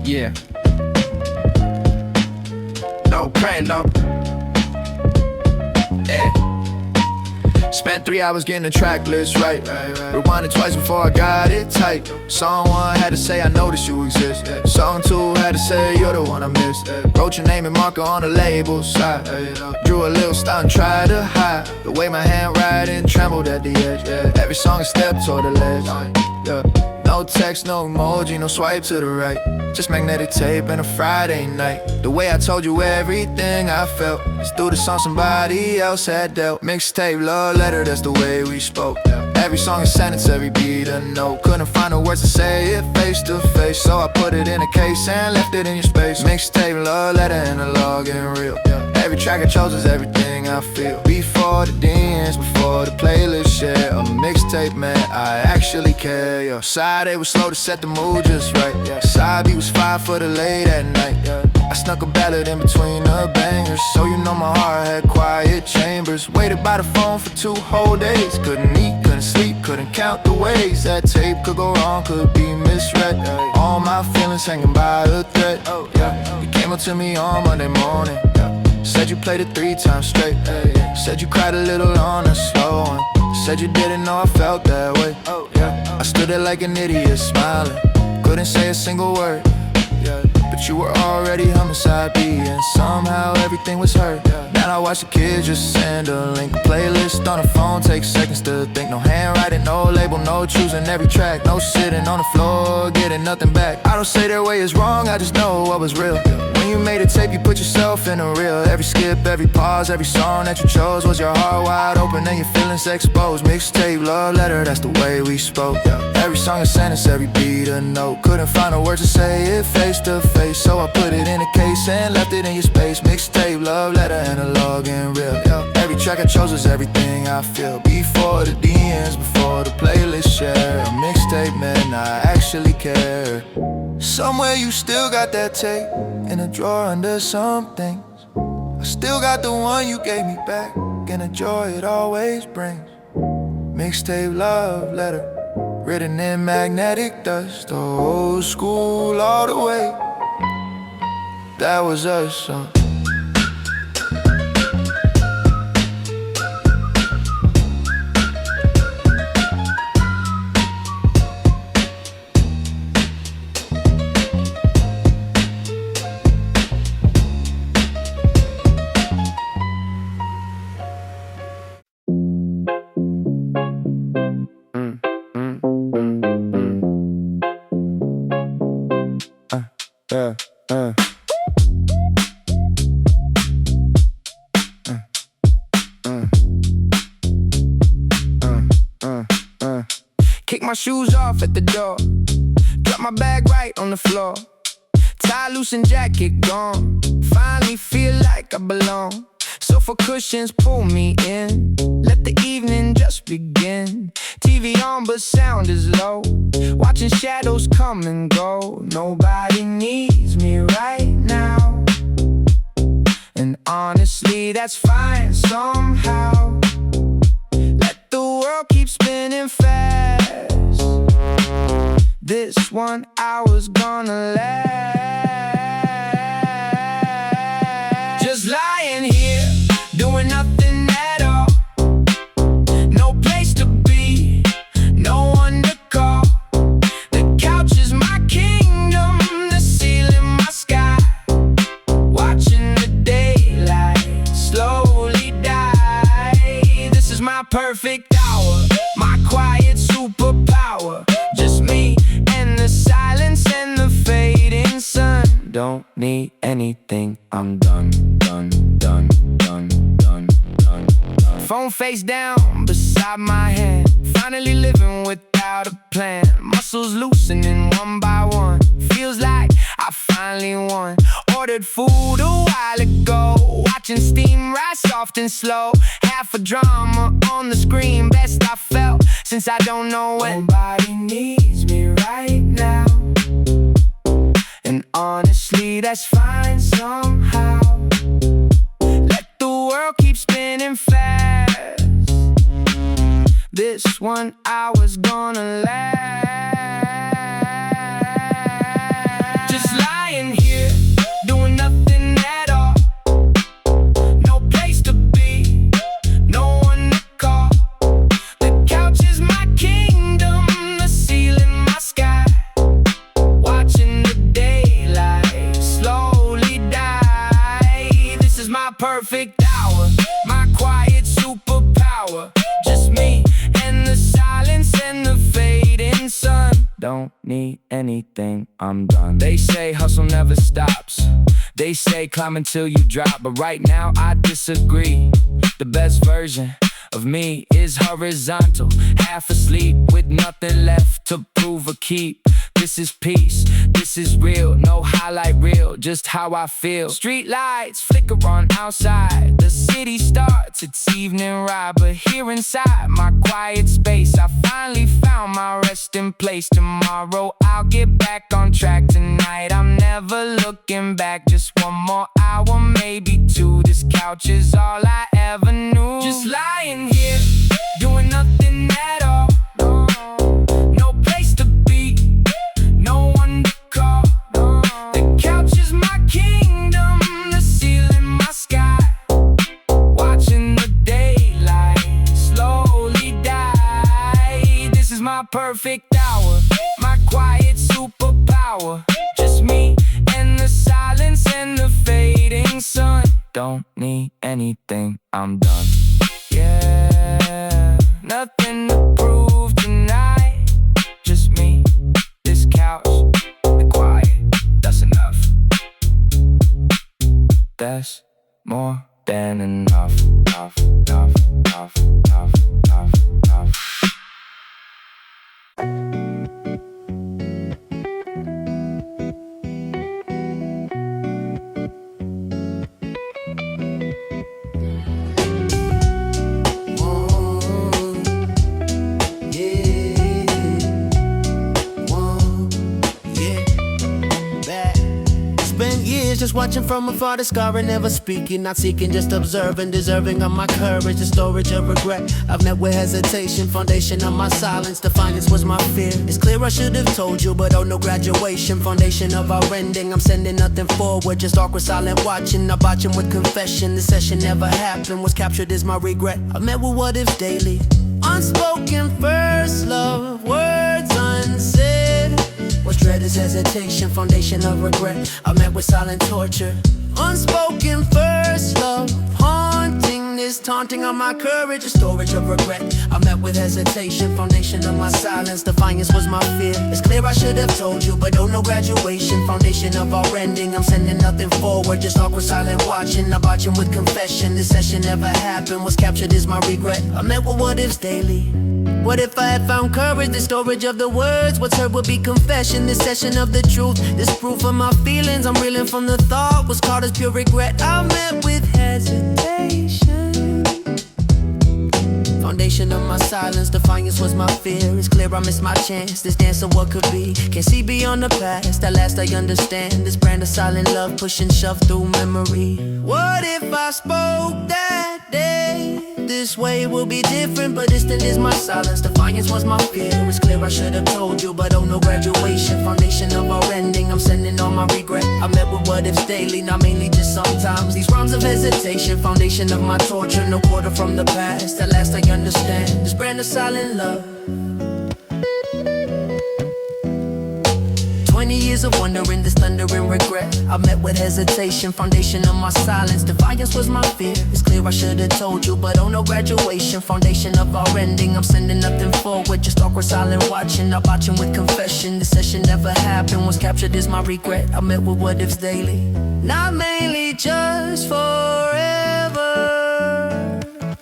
Yeah. No pain, no. Yeah. Spent 3 hours getting the track list right. Rewind it twice before I got it tight. Song 1 had to say I noticed you exist. Song 2 had to say you're the one I missed. Wrote your name and marker on the label side. Drew a little style and tried to hide the way my handwriting trembled at the edge. Every song a step toward the ledge. No text, no emoji, no swipe to the right. Just magnetic tape and a Friday night. The way I told you everything I felt is through the song somebody else had dealt. Mixtape, love letter, that's the way we spoke. Every song a sentence, every beat a note. Couldn't find the words to say it face to face, so I put it in a case and left it in your space. Mixtape, love letter, analog and real. Every track I chose is everything I feel. Before the DMs, before the playlist share. A mixtape, man, I actually care. Yo, side A was slow to set the mood just right. Side B was 5 for the late at night. I snuck a ballad in between the bangers, so you know my heart had quiet chambers. Waited by the phone for 2 whole days. Couldn't eat, couldn't sleep, couldn't count the ways that tape could go wrong, could be misread. All my feelings hanging by a thread. You came up to me on Monday morning. Said you played it 3 times straight. Said you cried a little on the slow one. Said you didn't know I felt that way. I stood there like an idiot smiling. Couldn't say a single word, but you were already humming side B, and somehow everything was hurt. Now I watch the kids just send a link. A playlist on the phone takes seconds to think. No handwriting, no label, no choosing every track. No sitting on the floor, getting nothing back. I don't say their way is wrong, I just know what was real. When you made a tape, you put yourself in a reel. Every skip, every pause, every song that you chose was your heart wide open and your feelings exposed. Mixtape, love letter, that's the way we spoke. Every song a sentence, every beat a note. Couldn't find the words to say it face to face, so I put it in a case and left it in your space. Mixtape, love letter, analog and real. Every track I chose was everything I feel. Before the DMs, before the playlist share. A mixtape, man, I actually care. Somewhere you still got that tape in a drawer under some things. I still got the one you gave me back, and the joy it always brings. Mixtape, love letter, written in magnetic dust. Old school all the way. That was us, son. Kick my shoes off at the door, drop my bag right on the floor. Tie loose and jacket gone, finally feel like I belong. Sofa cushions pull me in, let the evening just begin. TV on but sound is low, watching shadows come and go. Nobody needs me right now, and honestly that's fine somehow. Let the world keep spinning fast. This 1 hour's gonna last. Just lying here, doing nothing at all. No place to be, no one to call. The couch is my kingdom, the ceiling my sky. Watching the daylight slowly die. This is my perfect hour, my quiet superpower. Just me and the silence and the fading sun. Don't need anything, I'm done, done, done, done, done, done, done. Phone face down beside my hand, finally living without a plan. Muscles loosening one by one, feels like I finally won. Ordered food a while ago, watching steam rise soft and slow. Half a drama on the screen, best I felt since I don't know when. Nobody needs me right now, and honestly that's fine somehow. Let the world keep spinning fast. This 1 hour's gonna last. Just like perfect hour, my quiet superpower. Just me and the silence and the fading sun. Don't need anything, I'm done. They say hustle never stops. They say climb until you drop. But right now I disagree. The best version of me is horizontal, half asleep with nothing left to prove or keep. This is peace, this is real, no highlight reel, just how I feel. Street lights flicker on outside, the city starts its evening ride. But here inside my quiet space, I finally found my resting place. Tomorrow I'll get back on track. Tonight I'm never looking back. Just one more hour, maybe two. This couch is all I ever knew. Just lying here, doing nothing at all. No place to be, no one to call. The couch is my kingdom, the ceiling my sky. Watching the daylight slowly die. This is my perfect hour, my quiet superpower. Just me and the silence and the fading sun. Don't need anything, I'm done. Yeah, nothing to prove tonight. Just me, this couch, the quiet, that's enough. That's more than enough, enough, enough, enough, enough, enough, enough. Just watching from afar, discovering, never speaking, not seeking, just observing, deserving of my courage, the storage of regret. I've met with hesitation, foundation of my silence, defiance was my fear. It's clear I should have told you, but oh no graduation, foundation of our ending. I'm sending nothing forward, just awkward silent watching, not botching with confession. This session never happened, was captured as my regret. I've met with what ifs daily, unspoken first love, words unsaid. What's dread is hesitation, foundation of regret. I met with silent torture, unspoken first love, haunting this taunting of my courage, a storage of regret. I met with hesitation, foundation of my silence, defiance was my fear. It's clear I should have told you, but oh no graduation, foundation of our ending. I'm sending nothing forward, just awkward silent watching, not botching with confession. This session never happened, was captured as my regret. I met with what ifs daily. What if I had found courage, the storage of the words? What's heard would be confession, this session of the truth. This proof of my feelings, I'm reeling from the thought, was caught as pure regret. I met with hesitation, foundation of my silence, defiance was my fear. It's clear I missed my chance, this dance of what could be. Can't see beyond the past, at last I understand. This brand of silent love, push and shove through memory. What if I spoke that day? This way will be different, but distant is my silence. Defiance was my fear. It's clear I should have told you, but oh no graduation, foundation of our ending. I'm sending all my regret. I met with what ifs daily, not mainly just sometimes. These rhymes of hesitation, foundation of my torture. No quarter from the past, at last I understand. This brand of silent love. 20 years of wondering, this thundering regret. I met with hesitation, foundation of my silence. Defiance was my fear. It's clear I should have told you, but oh no graduation, foundation of our ending. I'm sending nothing forward, just awkward silent watching, not botching with confession. This session never happened, was captured as my regret. I met with what ifs daily, not mainly just forever.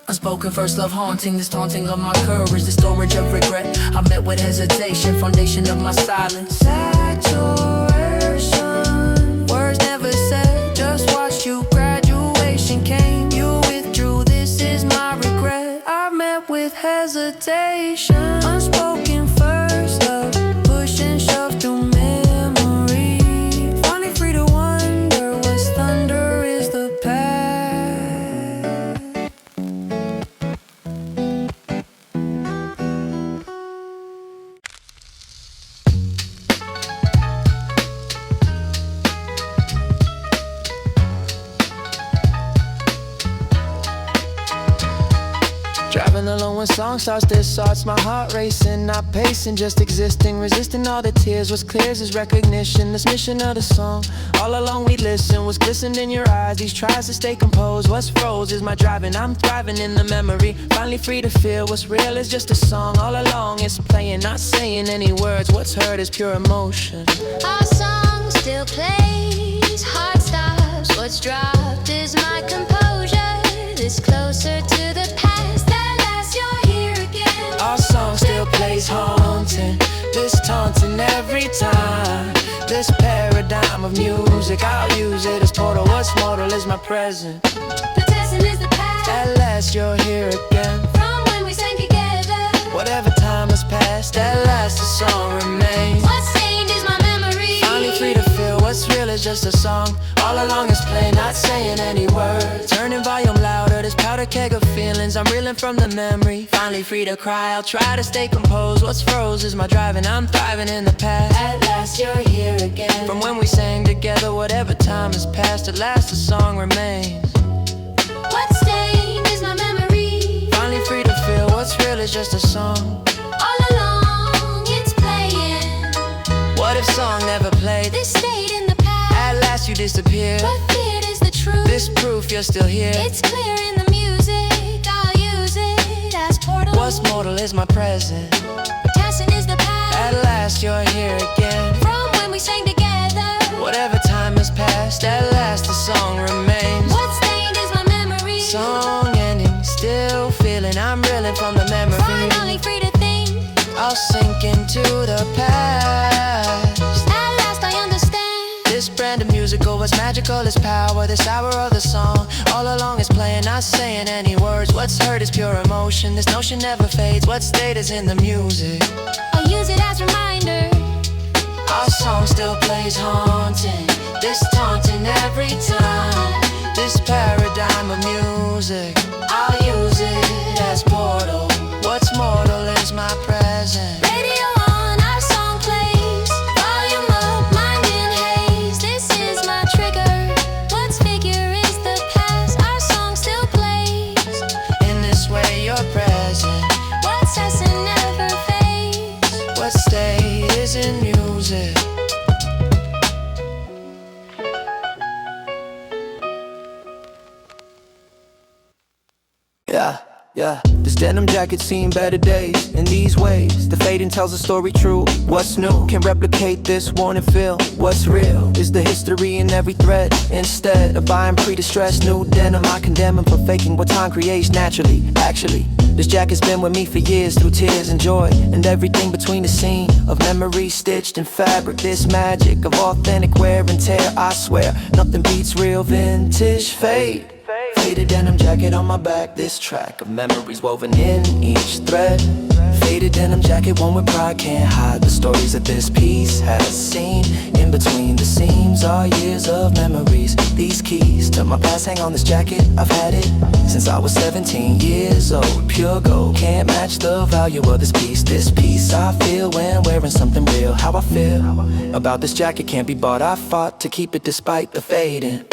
Unspoken first love haunting, this taunting of my courage, the storage of regret. I met with hesitation, foundation of my silence. Saturation, words never said, just watched you. Graduation came, you withdrew, this is my regret. I met with hesitation, unspoken first love, push and shove through memory. Finally free to wonder, what's thunder is the past. a song starts, this starts my heart racing, not pacing, just existing, resisting all the tears. What's clear is recognition, this mission of the song. All along we listen, what's glistened in your eyes, these tries to stay composed. What's froze is my driving, I'm thriving in the memory. Finally free to feel what's real is just a song. All along it's playing, not saying any words. What's heard is pure emotion. Our song still plays, heart stops. What's dropped is my composure. This closer to the past, that last you're here again. Our song still plays haunting, this taunting every time. This paradigm of music, I'll use it as portal. What's mortal is my present. The testing is the past. At last you're here again. From when we sang together, Whatever time has passed, at last the song remains. what's stained is my memory. Finally free to feel what's real is just a song. All along it's plain, not saying any words. Turning volume louder, this powder keg of feelings, I'm reeling from the memory. Finally free to cry, I'll try to stay composed. What's froze is my driving, I'm thriving in the past. At last you're here again. From when we sang together, whatever time has passed, at last the song remains. What's stained is my memory. Finally free to feel what's real is just a song. All along it's playing. What if song never played? This stayed in the past. At last you disappeared. What feared is the truth. This proof you're still here. It's clear in the music. I'll use it as portal. What's mortal is my present. Testing is the past. At last you're here again. From when we sang together, Whatever time has passed, at last the song remains. what's stained is my memory. Song ending, still feeling, I'm reeling from the memory. Finally free to think. I'll sink into the past. At last I understand. This brand of musical, what's magical is power. This hour of the song, all along is playing, not saying any words. What's heard is pure emotion, this notion never fades. What state is in the music? I'll use it as reminder. Our song still plays haunting, this taunting every time. This paradigm of music, I'll use it as portal. What's mortal is my present. Radio on, our song plays. Volume up, mind in haze. This is my trigger. What's figure is the past. Our song still plays. In this way you're present. What's us and never fades. What state is in music? Yeah, this denim jacket's seen better days in these ways. The fading tells the story true. What's new? Can replicate this, want and feel. What's real is the history in every thread. Instead of buying pre-distressed new denim, I condemn him for faking what time creates naturally. Actually, this jacket's been with me for years, through tears and joy and everything between the scene of memory stitched in fabric. This magic of authentic wear and tear, I swear nothing beats real vintage fade. Faded denim jacket on my back, this track of memories woven in each thread. Faded denim jacket, one with pride, can't hide the stories that this piece has seen. In between the seams are years of memories. These keys to my past hang on this jacket, I've had it since I was 17 years old. Pure gold, can't match the value of this piece. This piece I feel when wearing something real. How I feel about this jacket can't be bought. I fought to keep it despite the fading.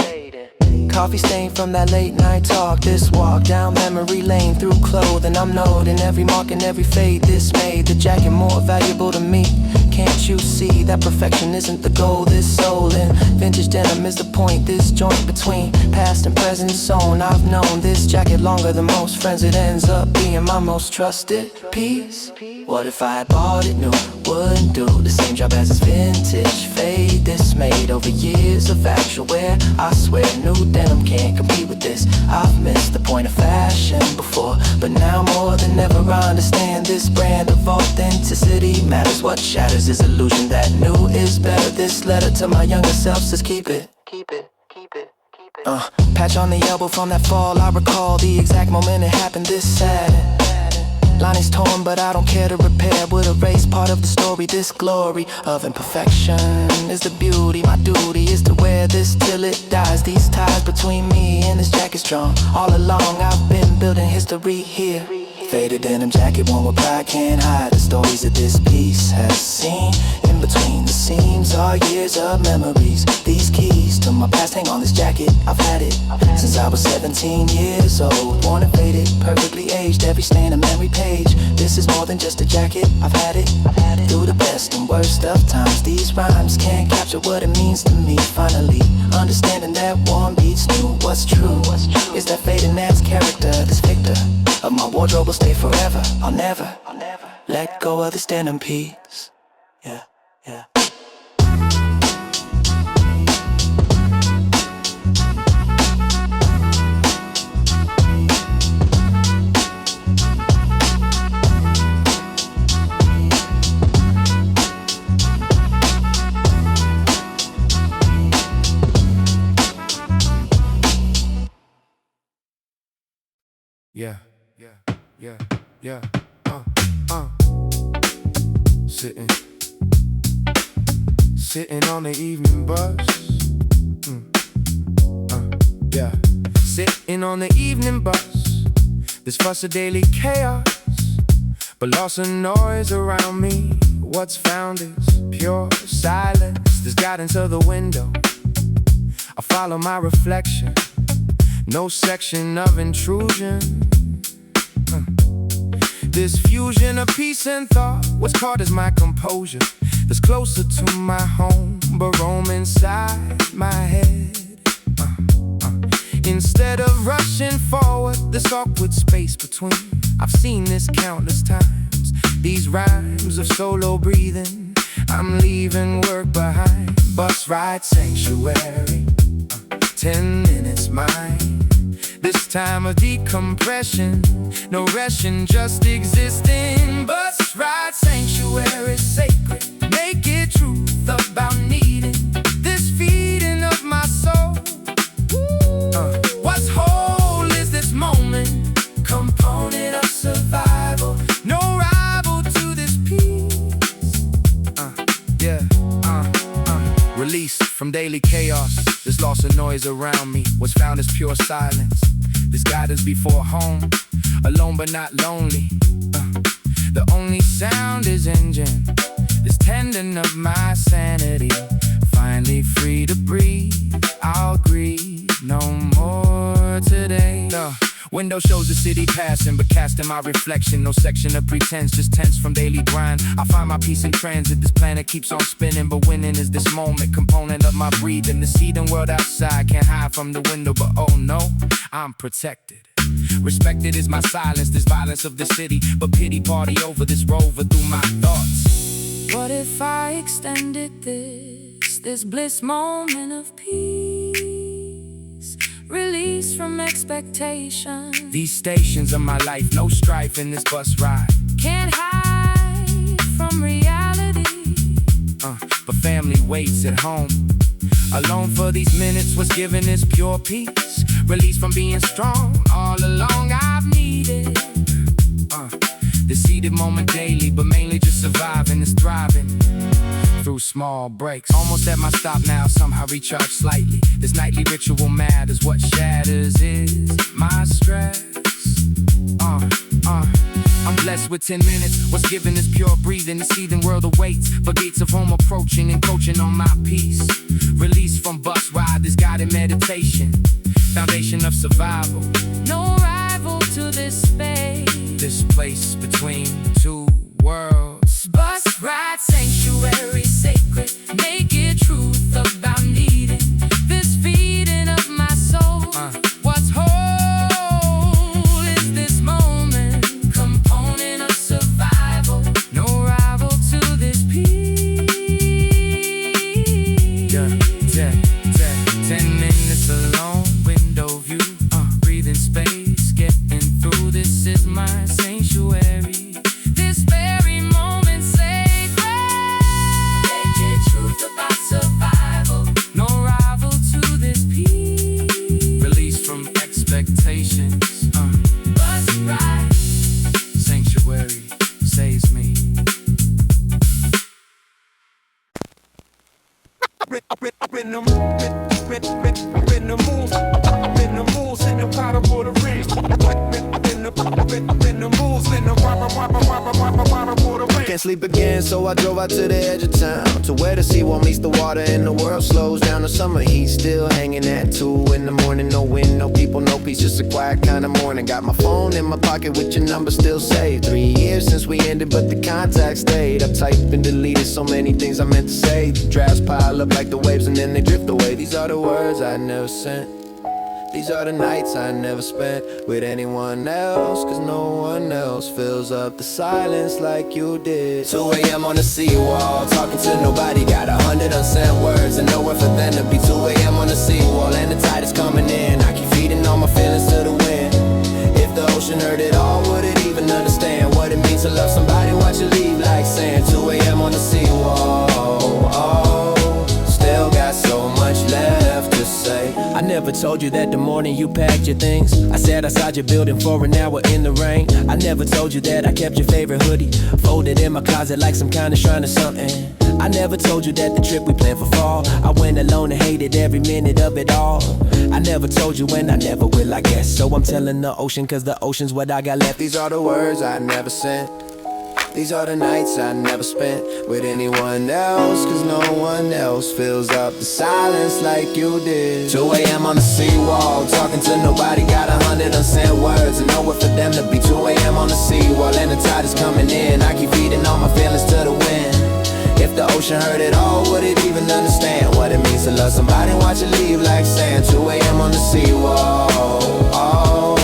Coffee stain from that late night talk. This walk down memory lane through clothing, I'm noting every mark and every fade. This made the jacket more valuable to me. Can't you see that perfection isn't the goal? This soul in vintage denim is the point. This joint between past and present zone. I've known this jacket longer than most friends. It ends up being my most trusted piece. What if I had bought it new? Wouldn't do the same job as its vintage fade. This made over years of actual wear. I swear new denim can't compete with this. I've missed the point of fashion before, but now more than ever I understand this brand of authenticity matters. What shatters is illusion that new is better. This letter to my younger self says keep it, keep it, keep it, keep it. Patch on the elbow from that fall, I recall the exact moment it happened. This sad line is torn, but I don't care to repair. Would erase part of the story. This glory of imperfection is the beauty. My duty is to wear this till it dies. These ties between me and this jacket strong. All along I've been building history here. Faded denim jacket, one with pride, can't hide the stories that this piece has seen. In between the seams are years of memories. These keys to my past, hang on this jacket, I've had it since I was 17 years old. Worn and faded, perfectly aged, every stain a memory page. This is more than just a jacket, I've had it through the best and worst of times. These rhymes can't capture what it means to me. Finally, understanding that one beats new. What's true is that fading man's character. This victor of my wardrobe will stay forever. I'll never let go of this denim piece. Yeah, yeah. Yeah, yeah, yeah, yeah, Sitting on the evening bus. Yeah, sitting on the evening bus. This fuss of daily chaos, but lots of noise around me. What's found is pure silence. There's guidance of the window. I follow my reflection. No section of intrusion. This fusion of peace and thought, what's caught is my composure. That's closer to my home, but roam inside my head. Instead of rushing forward, this awkward space between. I've seen this countless times. These rhymes of solo breathing. I'm leaving work behind. Bus ride sanctuary. 10 minutes mine. This time of decompression. No rushing, just existing. Bus ride sanctuary sacred. Naked truth about needing this feeding of my soul. What's whole is this moment. Component of survival. No rival to this peace. Released from daily chaos. There's loss of noise around me. What's found is pure silence. This guidance before home. Alone but not lonely. The only sound is engine. This tendon of my sanity. Finally free to breathe. I'll grieve no more today. Window shows the city passing, but casting my reflection. No section of pretense, just tense from daily grind. I find my peace in transit. This planet keeps on spinning, but winning is this moment. Component of my breathing. The seething world outside can't hide from the window, but oh no, I'm protected. Respected is my silence. This violence of the city, but pity party over this rover through my thoughts. What if I extended this bliss moment of peace? Release from expectation. These stations of my life, no strife in this bus ride. Can't hide from reality. But family waits at home. Alone for these minutes, what's given is pure peace. Release from being strong, all along I've needed. The seated moment daily, but mainly just surviving is thriving. Through small breaks, almost at my stop now, somehow recharge slightly. This nightly ritual matters, what shatters is my stress. I'm blessed with 10 minutes, what's given is pure breathing. The seething world awaits, for gates of home approaching and coaching on my peace. Release from bus ride, this guided meditation. Foundation of survival. No rival to this space. This place between two worlds. Bus ride sanctuary sacred. Naked truth about needing this feeding of my soul. What's whole is this moment. Component of survival. No rival to this peace. 10 minutes alone, window view, breathing space, getting through. This is my sanctuary. This very moment sacred. Naked truth about survival. No rival to this peace. Release from expectations. Bus ride Sanctuary saves me. Can't sleep again, so I drove out to the edge of town, to where the sea warm meets the water and the world slows down. no summer heat, still hanging at 2 in the morning. No wind, no people, no peace, just a quiet kind of morning. Got my phone in my pocket with your number still saved. 3 years since we ended, but the contact stayed. I've typed and deleted so many things I meant to say. The drafts pile up like the waves and then they drift away. These are the words I never sent. These are the nights I never spent with anyone else, cause no one else fills up the silence like you did. 2 a.m. on the seawall, talking to nobody, got 100 unsaid words and nowhere for them to be. 2 a.m. on the seawall and the tide is coming in. I keep feeding all my feelings to the wind. If the ocean heard it all, would it even understand what it means to love somebody, watch you leave like sand. 2 a.m. on the seawall, oh, still got so much left to say. I never told you that the morning you packed your things I sat outside your building for an hour in the rain. I never told you that I kept your favorite hoodie folded in my closet like some kind of shrine or something. I never told you that the trip we planned for fall, I went alone and hated every minute of it all. I never told you and I never will, I guess. So I'm telling the ocean cause the ocean's what I got left. These are the words I never sent. These are the nights I never spent with anyone else, cause no one else fills up the silence like you did. 2 a.m. on the seawall, talking to nobody, got 100 unsaid words and nowhere for them to be. 2 a.m. on the seawall and the tide is coming in. I keep feeding all my feelings to the wind. If the ocean heard it all, would it even understand what it means to love somebody, watch it leave like sand. 2 a.m. on the seawall, oh,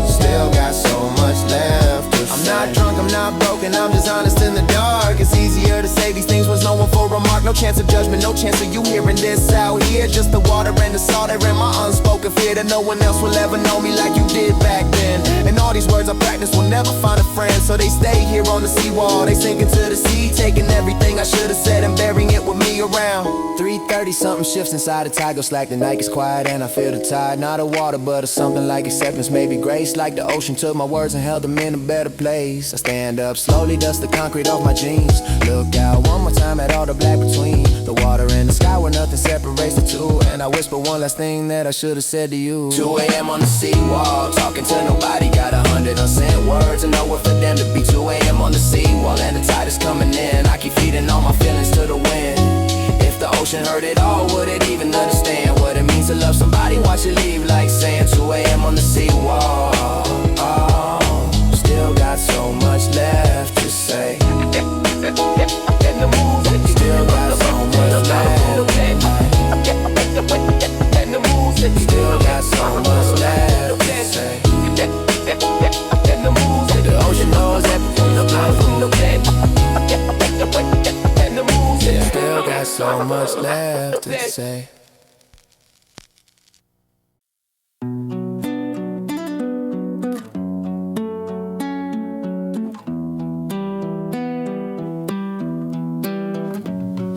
still got so much left to say. I'm not drunk, I'm not broken, I'm just honest in the dark. It's easier to say these things when no one for remark. No chance of judgment, no chance of you hearing this out here. Just the water and the salt that in my unspoken fear that no one else will ever know me like you did back then. And all these words I practice will never find a friend, so they stay here on the seawall. They sink into the sea, taking everything I should have said and burying it with me around 3:30. Something shifts inside the tide goes like the night gets quiet and I feel the tide. Not a water but a something like acceptance, maybe grace. Like the ocean took my words and held them in a better place. I stand up slowly, dust the concrete off my jeans. Look out one more time at all the black between the water and the sky where nothing separates the two. And I whisper one last thing that I should have said to you. 2 a.m. on the seawall, talking to nobody, got 100 unsaid words and nowhere for them to be. 2 a.m. on the seawall and the tide is coming in. I keep feeding all my feelings to the wind. If the ocean heard it all, would it even understand what it means to love somebody, watch it leave like sand. 2 a.m. on the seawall, oh, still got so much left to say. Still got so much left. Still got so much left to say. The ocean knows everything about me. Still got so much left to say.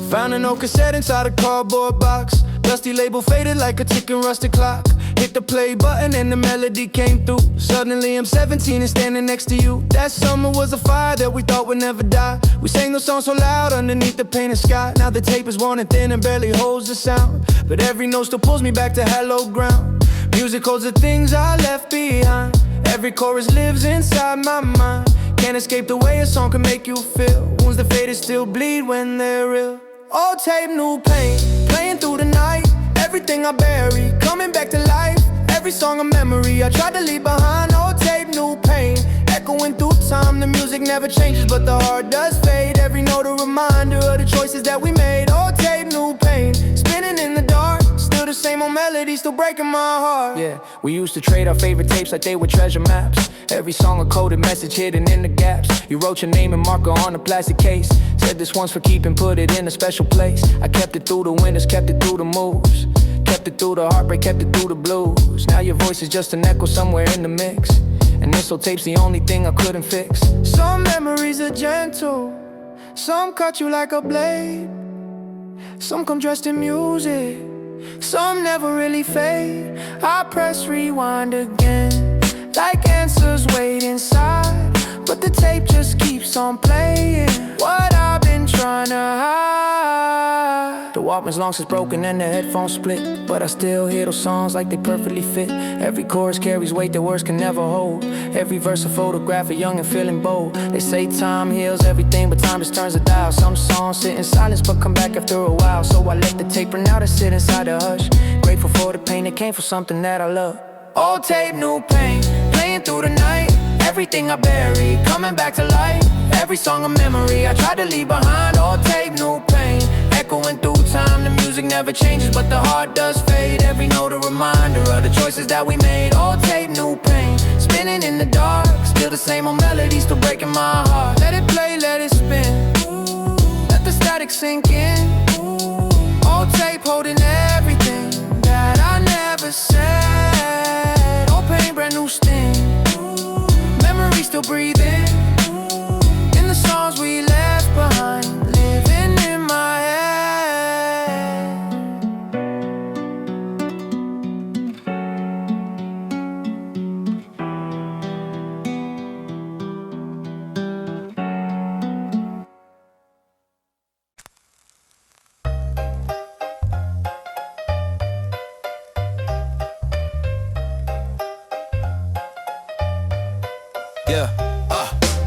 Found an old cassette inside a cardboard box. Dusty label faded like a ticking rusted clock. Hit the play button and the melody came through. Suddenly I'm 17 and standing next to you. That summer was a fire that we thought would never die. We sang those songs so loud underneath the painted sky. Now the tape is worn and thin and barely holds the sound, but every note still pulls me back to hallowed ground. Music holds the things I left behind. Every chorus lives inside my mind. Can't escape the way a song can make you feel. Wounds that faded still bleed when they're real. Old tape, new pain, playing through the night. Everything I bury, coming back to life. Every song a memory I tried to leave behind. Old tape, new pain, echoing through time. The music never changes but the heart does fade. Every note a reminder of the choices that we made. Old tape, new pain, spinning in the dark. Still the same old melody, still breaking my heart. Yeah, we used to trade our favorite tapes like they were treasure maps. Every song a coded message hidden in the gaps. You wrote your name and marker on a plastic case. Said this one's for keeping, put it in a special place. I kept it through the winters, kept it through the moves. Kept it through the heartbreak, kept it through the blues. Now your voice is just an echo somewhere in the mix. And this old tape's the only thing I couldn't fix. Some memories are gentle, some cut you like a blade. Some come dressed in music, some never really fade. I press rewind again, like answers wait inside, but the tape just keeps on playing what I've been trying to hide. The Walkman's long since broken and the headphones split, but I still hear those songs like they perfectly fit. Every chorus carries weight that words can never hold. Every verse a photograph of young and feeling bold. They say time heals everything, but time just turns the dial. Some songs sit in silence but come back after a while. So I let the tape run out and sit inside the hush, grateful for the pain that came from something that I love. Old tape, new pain, playing through the night. Everything I buried, coming back to life. Every song a memory I tried to leave behind. Old tape, new pain, echoing through time. The music never changes, but the heart does fade. Every note a reminder of the choices that we made. Old tape, new pain, spinning in the dark. Still the same old melody, still breaking my heart. Let it play, let it spin, let the static sink in. Old tape holding everything that I never said. Old pain, brand new sting, memory still breathing in the songs we left behind, living in my head. Yeah,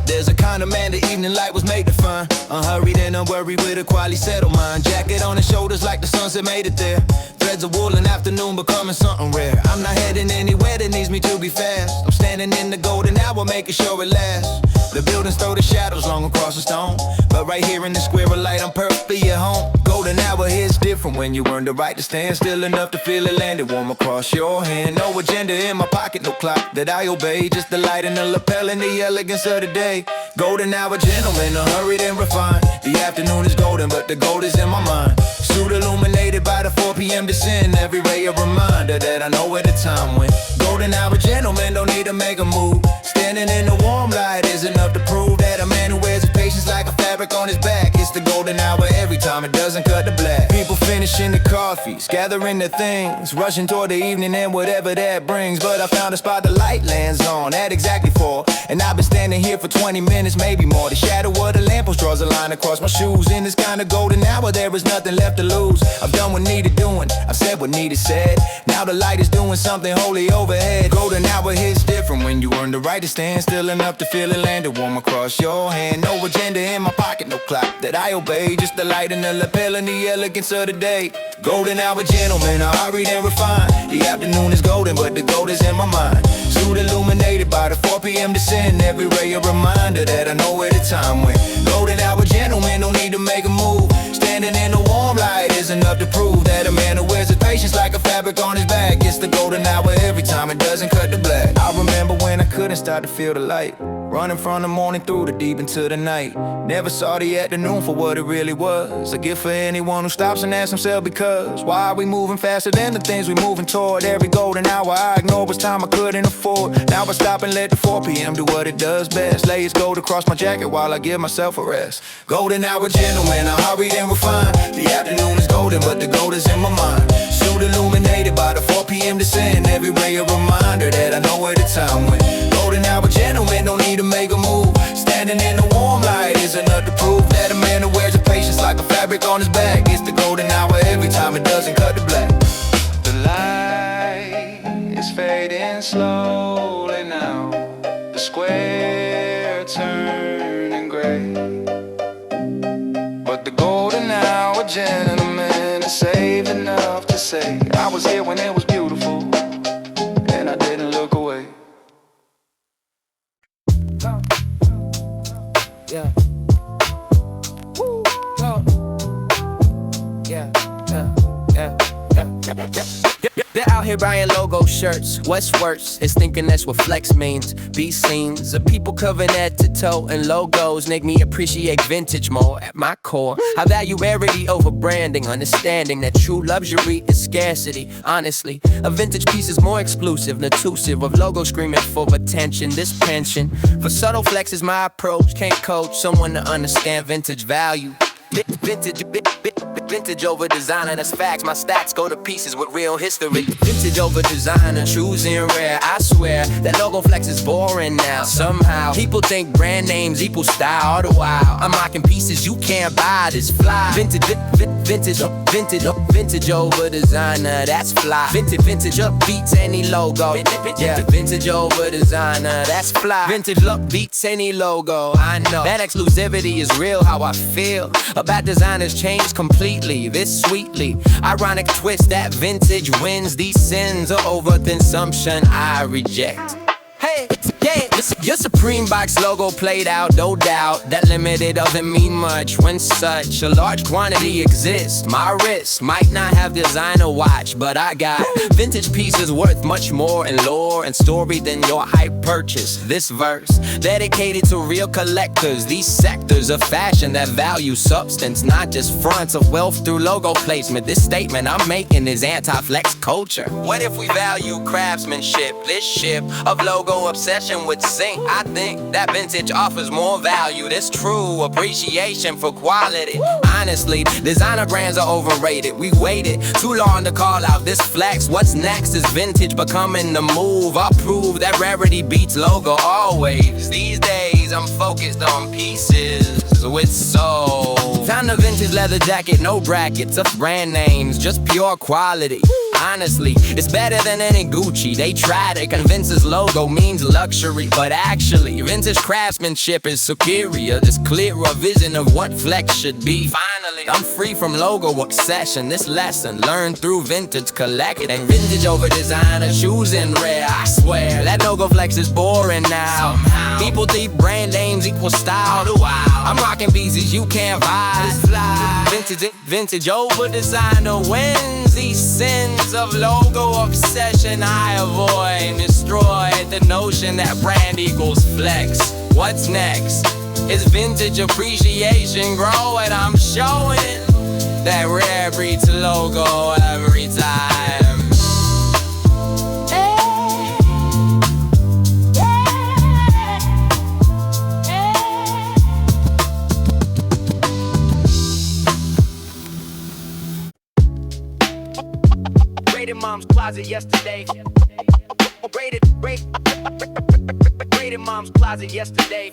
there's a kind of man the evening light was made to find. Unhurried and unworried with a quality settled mind. Jacket on his shoulders like the sunset made it there. Threads of wool in afternoon becoming something rare. I'm not heading anywhere that needs me to be fast. I'm standing in the golden hour making sure it lasts. The buildings throw the shadows long across the stone, but right here in the square of light I'm perfectly at home. Golden hour here's different when you earn the right to stand still enough to feel it landed warm across your hand. No agenda in my pocket, no clock that I obey, just the light and the lapel and the elegance of the day. Golden hour gentlemen are hurried and refined. The afternoon is golden but the gold is in my mind. Suit illuminated by the 4 p.m. descent. Every ray a reminder that I know where the time went. Golden hour gentlemen don't need to make a move. Standing in the warm light is enough to prove that a man who wears his patience like a fabric on his back. It's the golden hour every time, it doesn't cut the black. People finishing the coffees, gathering their things, rushing toward the evening and whatever that brings. But I found a spot the light lands on at exactly 4, and I've been standing here for 20 minutes, maybe more. The shadow of the lamppost draws a line across my shoes. In this kind of golden hour there is nothing left to lose. I've done what needed doing, I've said what needed said. Now the light is doing something holy overhead. Golden hour hits different when you earn the right to stand still enough to feel it landed warm across your hand. No agenda in my pocket, no clock that I obey, just the light and the lapel and the elegance of the day. Golden hour gentlemen are hurried and refined. The afternoon is golden but the gold is in my mind. Suit illuminated by the 4 p.m. descent. Every ray a reminder that I know where the time went. Golden hour gentlemen don't need to make a move. Standing in the warm light is enough to prove that a man who wears his patience like a fabric on his back. It's the golden hour every time, it doesn't cut the black. I remember when I couldn't start to feel the light, running from the morning through the deep into the night. Never saw the afternoon for what it really was. A gift for anyone who stops and asks himself because why are we moving faster than the things we moving toward? Every golden hour I ignore was time I couldn't afford. Now I stop and let the 4 p.m. do what it does best. Lay its gold across my jacket while I give myself a rest. Golden hour gentlemen are hurried and refined. The afternoon is golden but the gold is in my mind. Suit illuminated by the 4 p.m. descent. Every ray a reminder that I know where the time went. Golden hour gentlemen don't need to make a move. Standing in the warm light is enough to prove that a man who wears his patience like a fabric on his back. It's the golden hour every time, it doesn't cut the black. The light is fading slowly now, the square turning gray, but the golden hour gentleman is safe enough to say I was here when it was beautiful and I didn't look away. Yeah. Woo. Go. Yeah. Yeah. Yeah. Yeah. Yeah. They're out here buying logo shirts. What's worse is thinking that's what flex means. Be seen. The people covering head to toe, and logos make me appreciate vintage more. At my core, I value rarity over branding, understanding that true luxury is scarcity. Honestly, a vintage piece is more exclusive, obtrusive of logo screaming for attention. This pension for subtle flex is my approach. Can't coach someone to understand vintage value. Vintage Vintage over designer, that's facts. My stacks go to pieces with real history. Vintage over designer, choosing rare. I swear that logo flex is boring now. Somehow people think brand names equal style. All the while I'm rocking pieces you can't buy. This fly. Vintage, vintage over designer. That's fly. Vintage up beats any logo. Yeah, vintage over designer. That's fly. Vintage look beats any logo. I know that exclusivity is real. How I feel about designers changed completely. This sweetly ironic twist that vintage wins. These sins are over consumption I reject. Hey, yeah, your Supreme Box logo played out, no doubt. That limited doesn't mean much when such a large quantity exists. My wrist might not have designer watch, but I got vintage pieces worth much more in lore and story than your hype purchase. This verse dedicated to real collectors. These sectors of fashion that value substance, not just fronts of wealth through logo placement. This statement I'm making is anti-flex culture. What if we value craftsmanship? This ship of logo obsession would sink. I think that vintage offers more value. This true appreciation for quality. Honestly, designer brands are overrated. We waited too long to call out this flex. What's next is vintage becoming the move. I'll prove that rarity beats logo always. These days I'm focused on pieces with soul. Found a vintage leather jacket, no brackets of brand names, just pure quality. Honestly, it's better than any Gucci. They try to convince us logo means luxury, but actually, vintage craftsmanship is superior. This clearer vision of what flex should be. Finally, I'm free from logo obsession. This lesson learned through vintage collected. And vintage over designer, choosing rare. I swear that logo flex is boring now. Somehow, people think brand names equal style. I'm rocking pieces you can't buy. Vintage over designer wins. These sins of logo obsession I avoid. Destroy the notion that brand equals flex. What's next is vintage appreciation growing. I'm showing that rare breeds logo every time. Raided mom's closet yesterday. Raided mom's closet yesterday.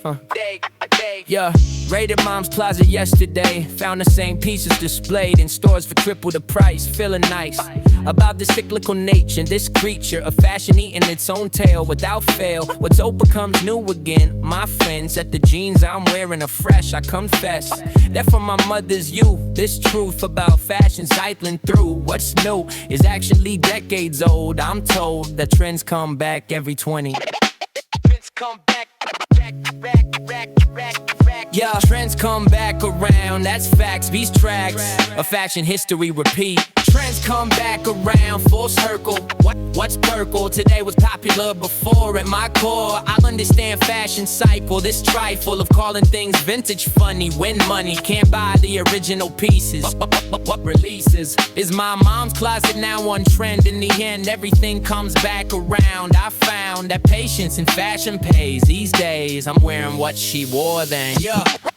Yeah, raided mom's closet yesterday. Found the same pieces displayed in stores for triple the price. Feeling nice about the cyclical nature. This creature of fashion eating its own tail without fail. What's old becomes new again. My friend said the jeans I'm wearing are fresh. I confess that from my mother's youth. This truth about fashion cycling through. What's new is actually decades old. I'm told that trends come back every 20. Trends come back. Yeah, trends come back around, that's facts. These tracks of fashion history repeat. Trends come back around, full circle. What's purple today was popular before. At my core, I understand fashion cycle. This trifle of calling things vintage funny. Win money, can't buy the original pieces. What releases is my mom's closet now on trend. In the end, everything comes back around. I found that patience in fashion pays. These days, I'm wearing what she wore then.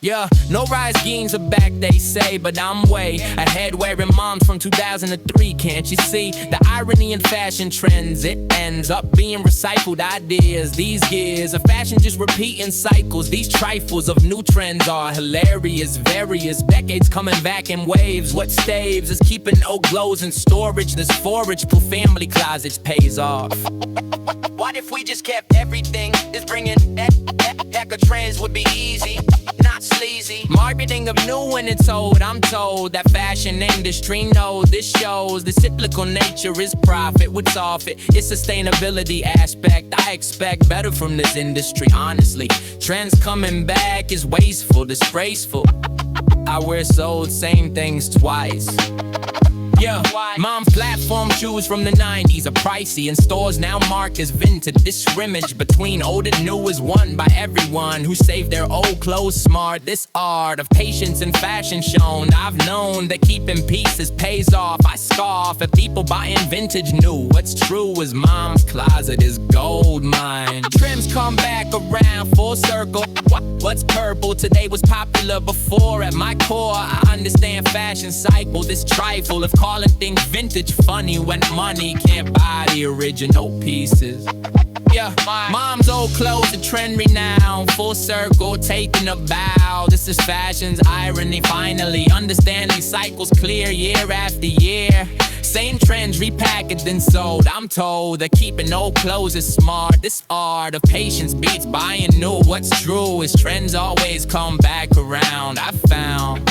Yeah, no rise jeans are back, they say, but I'm way ahead wearing moms from 2003. Can't you see the irony in fashion trends? It ends up being recycled ideas. These years of fashion just repeating cycles. These trifles of new trends are hilarious. Various decades coming back in waves. What staves is keeping old glows in storage. This forage for family closets pays off. What if we just kept everything? Is bringing heck of trends would be easy, not sleazy. Marketing of new and it's old. I'm told that fashion industry knows this shows the cyclical nature is profit. What's off it? It's sustainability aspect. I expect better from this industry, honestly. Trends coming back is wasteful, disgraceful. I wear sold same things twice. Yeah, mom's platform shoes from the 90s are pricey, and stores now marked as vintage. This scrimmage between old and new is won by everyone who saved their old clothes smart. This art of patience and fashion shown. I've known that keeping pieces pays off. I scoff at people buying vintage new. What's true is mom's closet is gold mine. Trims come back around full circle. What's purple today was popular before. At my core, I understand fashion cycle. This trifle of calling things vintage funny when money can't buy the original pieces. Yeah, mom's old clothes are trend renowned. Full circle, taking a bow. This is fashion's irony. Finally understanding cycles clear year after year. Same trends repackaged and sold. I'm told that keeping old clothes is smart. This art of patience beats buying new. What's true is trends always come back around. I found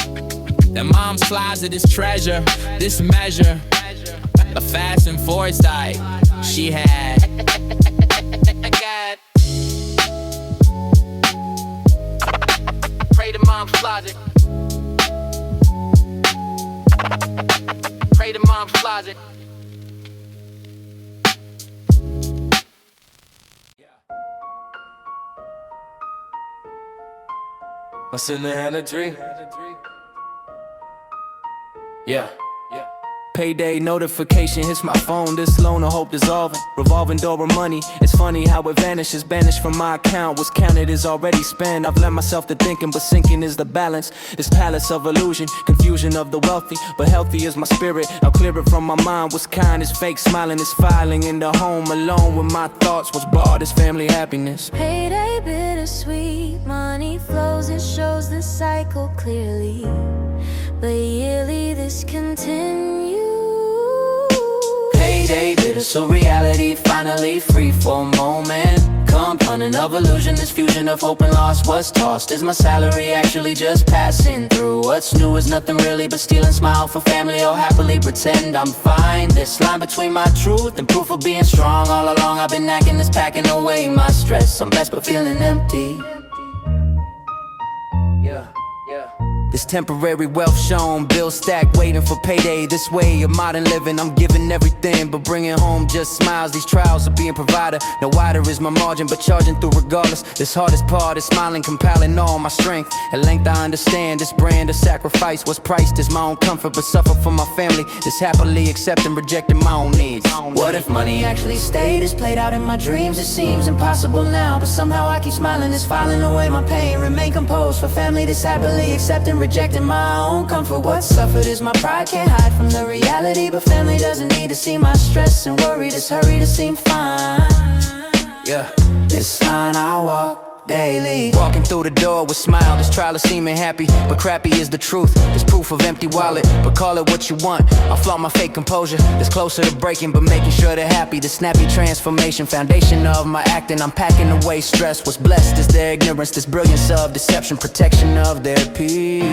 that mom's closet is treasure. This measure of fashion foresight she had. Pray to mom's closet. Pray to mom's closet. What's in the hand of dream? Yeah. Payday notification hits my phone, this loan of hope dissolving. Revolving door of money, it's funny how it vanishes. Banished from my account, what's counted is already spent. I've left myself to thinking, but sinking is the balance. This palace of illusion, confusion of the wealthy, but healthy is my spirit. I'll clear it from my mind, what's kind is fake. Smiling is filing in the home alone with my thoughts. What's bought is family happiness. Payday bittersweet, money flows, it shows the cycle clearly. But yearly this continues. Payday, bitter, so reality finally free for a moment. Compounding of illusion, this fusion of hope and loss. What's tossed is my salary actually just passing through. What's new is nothing really but steal and smile for family, or happily pretend I'm fine. This line between my truth and proof of being strong. All along I've been acting this, packing away my stress. I'm blessed but feeling empty. This temporary wealth shown, bills stacked, waiting for payday. This way of modern living, I'm giving everything, but bringing home just smiles. These trials of being provider, no wider is my margin, but charging through regardless. This hardest part is smiling, compiling all my strength. At length I understand this brand of sacrifice. What's priced is my own comfort, but suffer for my family. This happily accepting, rejecting my own needs. What if money actually stayed? It's played out in my dreams. It seems impossible now, but somehow I keep smiling. It's filing away my pain. Remain composed for family. This happily accepting, rejecting my own comfort. What suffered is my pride, can't hide from the reality. But family doesn't need to see my stress and worry. This hurry to seem fine. Yeah, this line I walk daily. Walking through the door with smile. This trial of seeming happy, but crappy is the truth. This proof of empty wallet, but call it what you want. I flaunt my fake composure. This closer to breaking, but making sure they're happy. The snappy transformation, foundation of my acting. I'm packing away stress. What's blessed is their ignorance. This brilliance of deception, protection of their peace.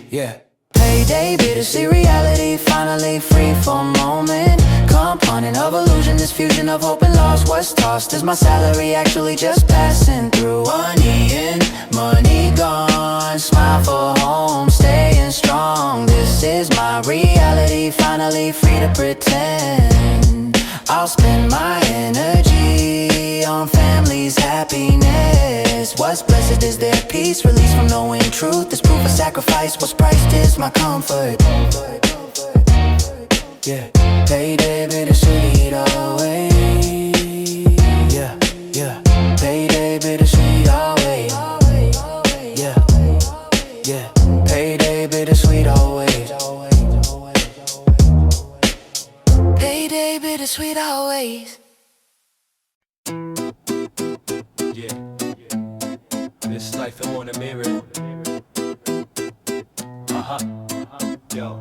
Yeah. Payday, bittersweet reality, finally free for a moment. Compounding of illusion, this fusion of hope and loss. What's tossed is my salary actually just passing through. Money in, money gone. Smile for home, staying strong. This is my reality, finally free to pretend. I'll spend my energy on family's happiness. What's blessed is their peace, release from knowing truth. This proof of sacrifice, what's priced is my comfort. Yeah, payday, bittersweet always. Yeah, yeah, payday, bittersweet always. Yeah, yeah, payday, bittersweet always. Payday, bittersweet always. Yeah, this life I wanna mirror. Yo.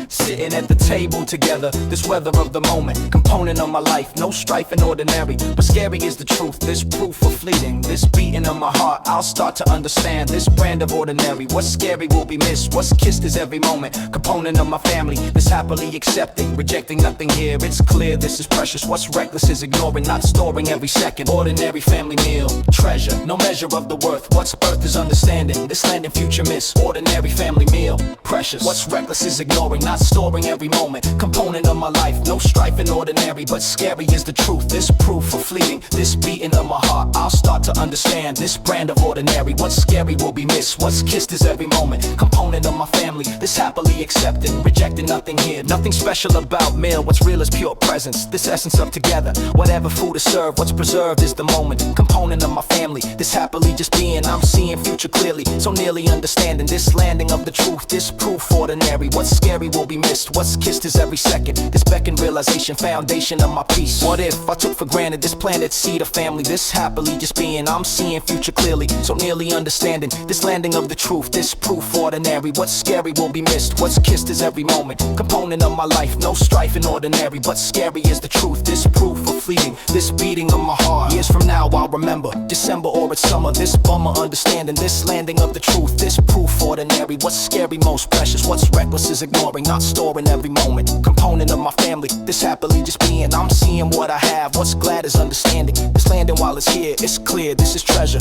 Sitting at the table together, this weather of the moment, component of my life, no strife and ordinary, but scary is the truth, this proof of fleeting, this beating of my heart, I'll start to understand this brand of ordinary, what's scary will be missed, what's kissed is every moment, component of my family, this happily accepting, rejecting nothing here, it's clear this is precious, what's reckless is ignoring, not storing every second, ordinary family meal, treasure, no measure of the worth, what's earth is understanding, this land and future miss, ordinary family meal, precious, what's reckless is ignoring, not not storing every moment. Component of my life, no strife and ordinary, but scary is the truth. This proof of fleeting, this beating of my heart. I'll start to understand this brand of ordinary. What's scary will be missed, what's kissed is every moment. Component of my family, this happily accepted, rejected nothing here. Nothing special about meal, what's real is pure presence. This essence of together, whatever food is served, what's preserved is the moment. Component of my family, this happily just being. I'm seeing future clearly, so nearly understanding this landing of the truth. This proof ordinary, what's scary will be missed, what's kissed is every second. This beckoned realization, foundation of my peace. What if I took for granted this planet seed of family? This happily just being. I'm seeing future clearly, so nearly understanding this landing of the truth. This proof ordinary, what's scary will be missed, what's kissed is every moment. Component of my life, no strife and ordinary, but scary is the truth. This proof of fleeting, this beating of my heart. Years from now I'll remember, December or it's summer. This bummer understanding, this landing of the truth. This proof ordinary, what's scary most precious, what's reckless is ignoring, not storing every moment. Component of my family, this happily just being. I'm seeing what I have, what's glad is understanding. This landing while it's here, it's clear, this is treasure.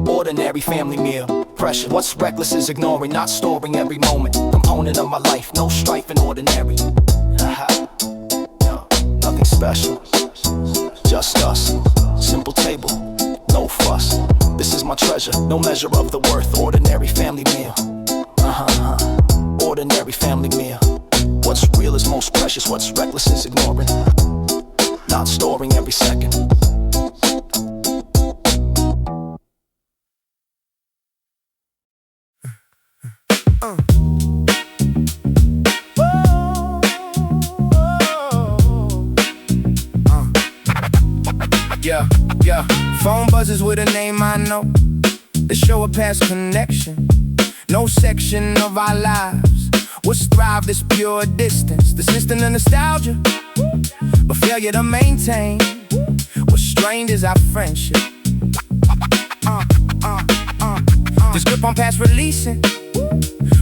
Ordinary family meal, pressure. What's reckless is ignoring, not storing every moment. Component of my life, no strife and ordinary. No, nothing special, just us. Simple table, no fuss. This is my treasure, no measure of the worth. Ordinary family meal. Ordinary family meal. What's real is most precious, what's reckless is ignoring, not storing every second. Yeah, phone buzzes with a name I know. They show a past connection. No section of our lives was thrive this pure distance. This instant of nostalgia, but failure to maintain. What strained is our friendship. This grip on past releasing,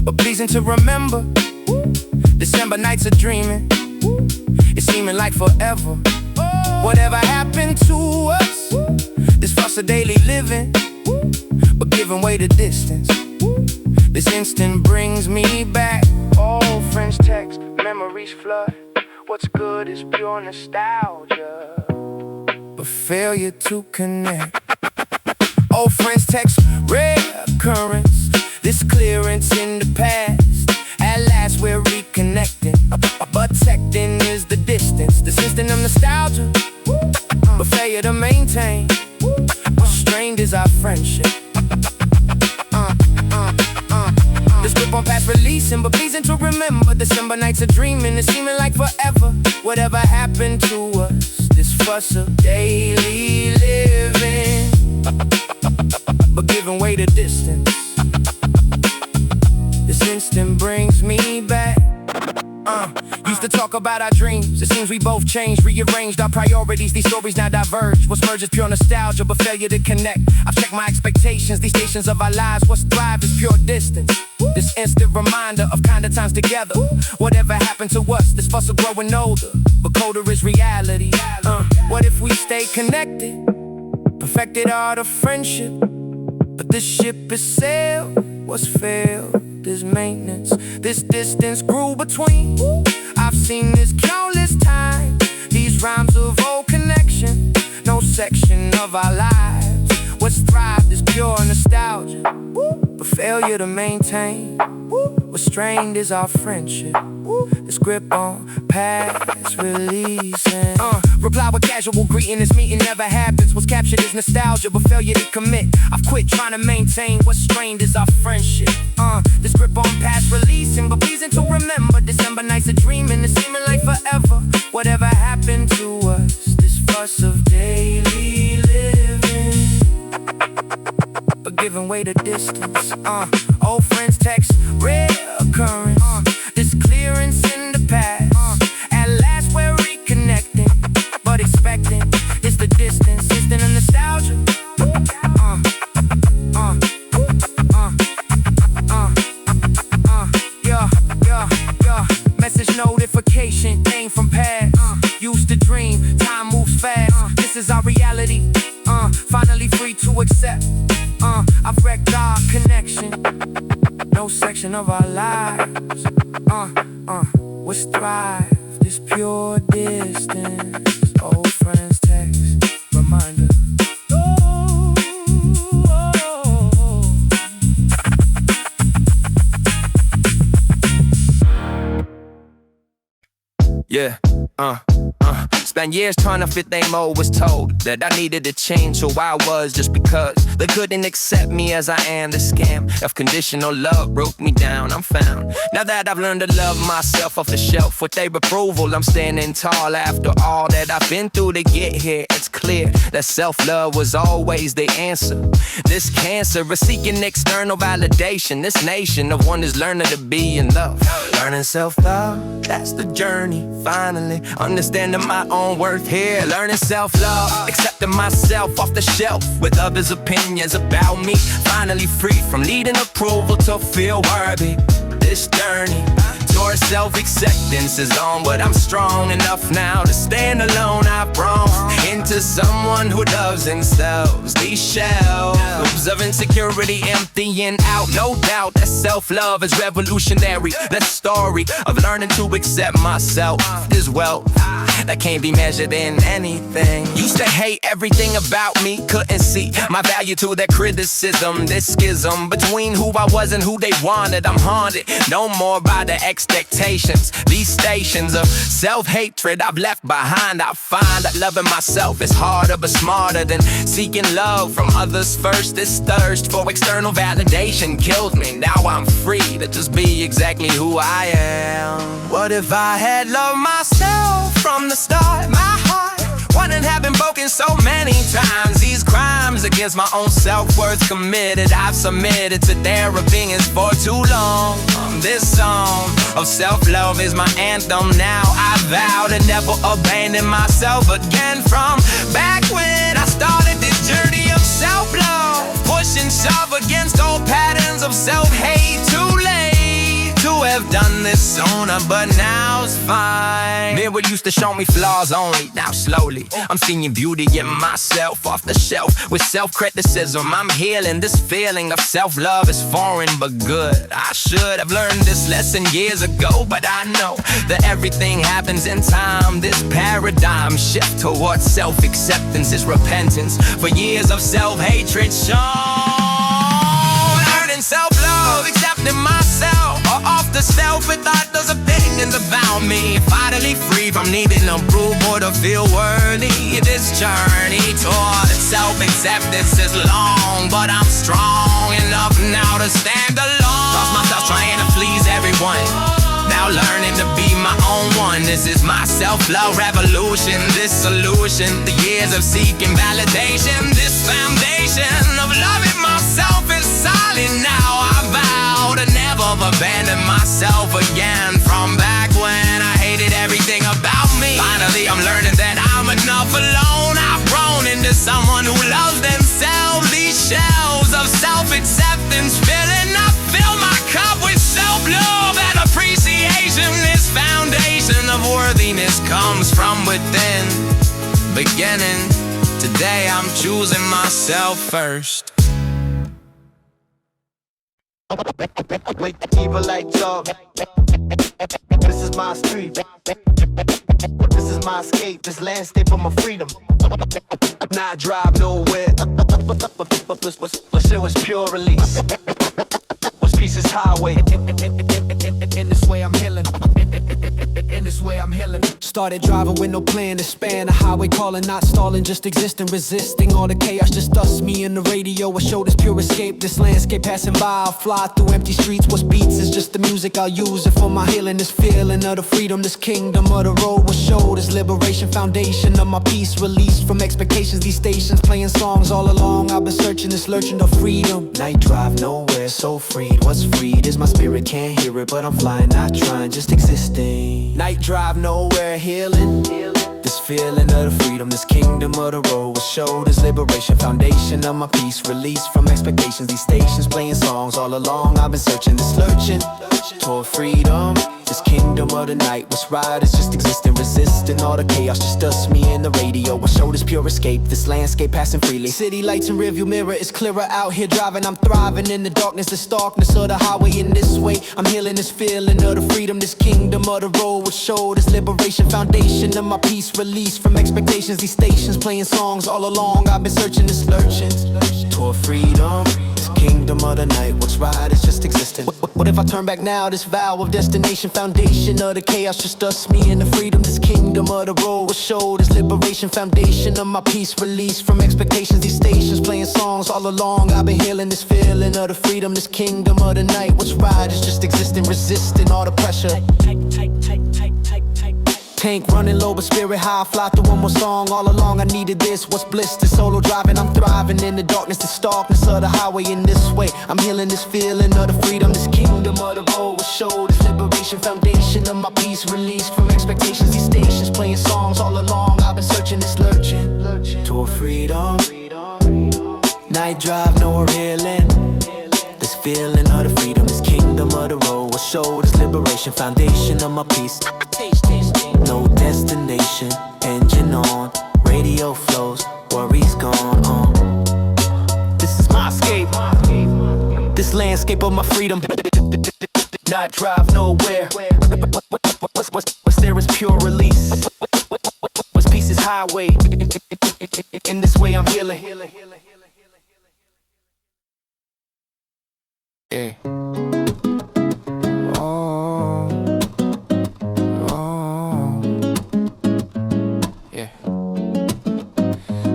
but pleasing to remember. December nights are dreaming, it's seeming like forever. Whatever happened to us, this fuss of daily living, but giving way to distance. This instant brings me back. Old friends text, memories flood. What's good is pure nostalgia, but failure to connect. Old friends text, rare occurrence. This clearance in the past, at last we're reconnecting. But texting is the distance. This instant of nostalgia, but failure to maintain. What strained is our friendship. This grip on past releasing, but pleasing to remember. December nights are dreaming, it's seeming like forever. Whatever happened to us, this fuss of daily living, but giving way to distance. This instant brings me back. Used to talk about our dreams. It seems we both changed, rearranged our priorities. These stories now diverge. What's merged is pure nostalgia, but failure to connect. I've checked my expectations, these stations of our lives. What's thrive is pure distance. This instant reminder of kind of times together. Whatever happened to us, this fuss of growing older, but colder is reality. What if we stay connected, perfected art of friendship, but this ship is sailed. What's failed is maintenance. This distance grew between. I've seen this countless times. These rhymes of old connection, no section of our lives. What's thrived is pure nostalgia, but failure to maintain. What's strained is our friendship. This grip on past releasing. Reply with casual greeting, this meeting never happens. What's captured is nostalgia, but failure to commit. I've quit trying to maintain. What's strained is our friendship. This grip on past releasing, but pleasing to remember. December nights are dreaming, it's seeming like forever. Whatever happened to us, this fuss of daily living, but giving way to distance. Old friends text, rare occurrence. This clearance in the past, at last we're reconnecting, but expecting it's the distance, instant of nostalgia. Message notification came from past. Used to dream, time moves fast. This is our reality. Finally free to accept. I've wrecked our connection. No section of our lives. What's thrive? This pure distance. Old friends text. Reminder. Yeah, Spent years trying to fit their mold. Was told that I needed to change who I was just because they couldn't accept me as I am. The scam of conditional love broke me down. I'm found now that I've learned to love myself off the shelf. With their approval, I'm standing tall. After all that I've been through to get here, it's clear that self-love was always the answer. This cancer is seeking external validation. This nation of one is learning to be in love. Learning self-love, that's the journey. Finally understanding my own worth here. Learning self-love, accepting myself off the shelf with others' opinions about me. Finally free from needing approval to feel worthy. This journey towards self-acceptance is on, but I'm strong enough now to stand alone. I've grown into someone who loves themselves. These shelves of insecurity emptying out. No doubt that self-love is revolutionary. The story of learning to accept myself is wealth that can't be measured in anything. Used to hate everything about me, couldn't see my value to their criticism. This schism between who I was and who they wanted. I'm haunted no more by the expectations. These stations of self-hatred I've left behind. I find that loving myself is harder but smarter than seeking love from others first. This thirst for external validation killed me. Now I'm free to just be exactly who I am. What if I had loved myself from the start? My heart wouldn't have been broken so many times. These crimes against my own self-worth committed, I've submitted to their opinions for too long. This song of self-love is my anthem. Now I vow to never abandon myself again. From back when I started this journey of self-love, pushing shove against old patterns of self-hate. Too late to have done this sooner, but now it's fine. Mirror used to show me flaws only. Now slowly I'm seeing beauty in myself off the shelf. With self-criticism I'm healing. This feeling of self-love is foreign but good. I should have learned this lesson years ago, but I know that everything happens in time. This paradigm shift towards self-acceptance is repentance for years of self-hatred shown. Learning self-love, accepting myself off the shelf with others' opinions about me. Finally free from needing approval to feel worthy. This journey toward self-acceptance is long, but I'm strong enough now to stand alone. Lost myself trying to please everyone, now learning to be my own one. This is my self-love revolution. This solution, the years of seeking validation. This foundation of loving myself is solid. Now I vow to never abandon myself again. From back when I hated everything about me, finally I'm learning that I'm enough alone. I've grown into someone who loves themselves. These shelves of self-acceptance filling up, fill my cup with self-love and appreciation. This foundation of worthiness comes from within. Beginning today, I'm choosing myself first. Evil like dog. This is my street. This is my escape. This landscape of my freedom. Not drive nowhere. But shit was pure release. What's peace is highway. In this way I'm healing. In this way I'm healing. Started driving with no plan to span the highway, calling, not stalling, just existing, resisting all the chaos. Just us, me and the radio. I show this pure escape. This landscape passing by, I'll fly through empty streets. What's beats is just the music, I'll use it for my healing. This feeling of the freedom, this kingdom of the road will show. This liberation foundation of my peace, released from expectations. These stations playing songs all along. I've been searching this lurching to freedom. Night drive nowhere, so freed. What's freed is my spirit, can't hear it, but I'm flying, not trying, just existing. Night drive nowhere, healing. This feeling of the freedom, this kingdom of the road will show. This liberation foundation of my peace, released from expectations. These stations playing songs all along. I've been searching this lurching toward freedom. This kingdom of of the night. What's right is just existing, resisting all the chaos. Just us, me and the radio. I show this pure escape, this landscape passing freely. City lights and rearview mirror, it's clearer out here driving. I'm thriving in the darkness, the starkness of the highway. In this way, I'm healing this feeling of the freedom, this kingdom of the road. Will show this liberation, foundation of my peace, release from expectations. These stations playing songs all along. I've been searching and lurching toward freedom. Kingdom of the night, what's right is just existing. What if I turn back now, this vow of destination, foundation of the chaos, just us, me and the freedom. This kingdom of the road will show this liberation, foundation of my peace, release from expectations. These stations playing songs all along. I've been healing this feeling of the freedom. This kingdom of the night, what's right is just existing, resisting all the pressure. Tank running low, but spirit high. Fly through one more song. All along I needed this. What's bliss? This solo driving. I'm thriving in the darkness, the starkness of the highway. In this way, I'm healing this feeling of the freedom. This kingdom of the road will show this liberation, foundation of my peace, release from expectations. These stations playing songs all along. I've been searching this lurching toward freedom. Night drive, no healing. This feeling of the freedom. This kingdom of the road will show this liberation, foundation of my peace. No destination, engine on, radio flows, worries gone on. This is my escape, this landscape of my freedom. Not drive nowhere. What's there is pure release. What's peace is highway. In this way I'm healing. Yeah.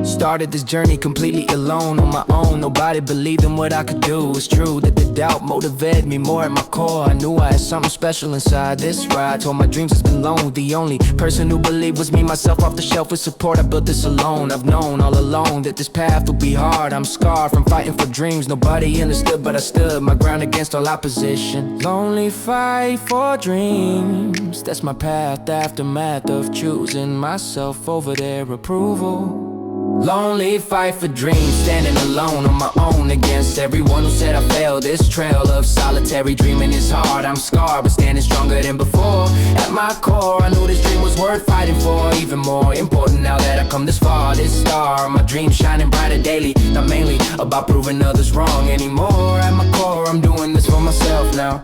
Started this journey completely alone, on my own. Nobody believed in what I could do. It's true that the doubt motivated me more at my core. I knew I had something special inside this ride. Told my dreams has been long. The only person who believed was me, myself off the shelf with support. I built this alone. I've known all along that this path would be hard. I'm scarred from fighting for dreams. Nobody understood, but I stood my ground against all opposition. Lonely fight for dreams. That's my path, the aftermath of choosing myself over their approval. Lonely fight for dreams, standing alone on my own against everyone who said I failed. This trail of solitary dreaming is hard. I'm scarred, but standing stronger than before. At my core, I knew this dream was worth fighting for. Even more important now that I come this far. This star, my dream shining brighter daily. Not mainly about proving others wrong anymore. At my core, I'm doing this for myself now.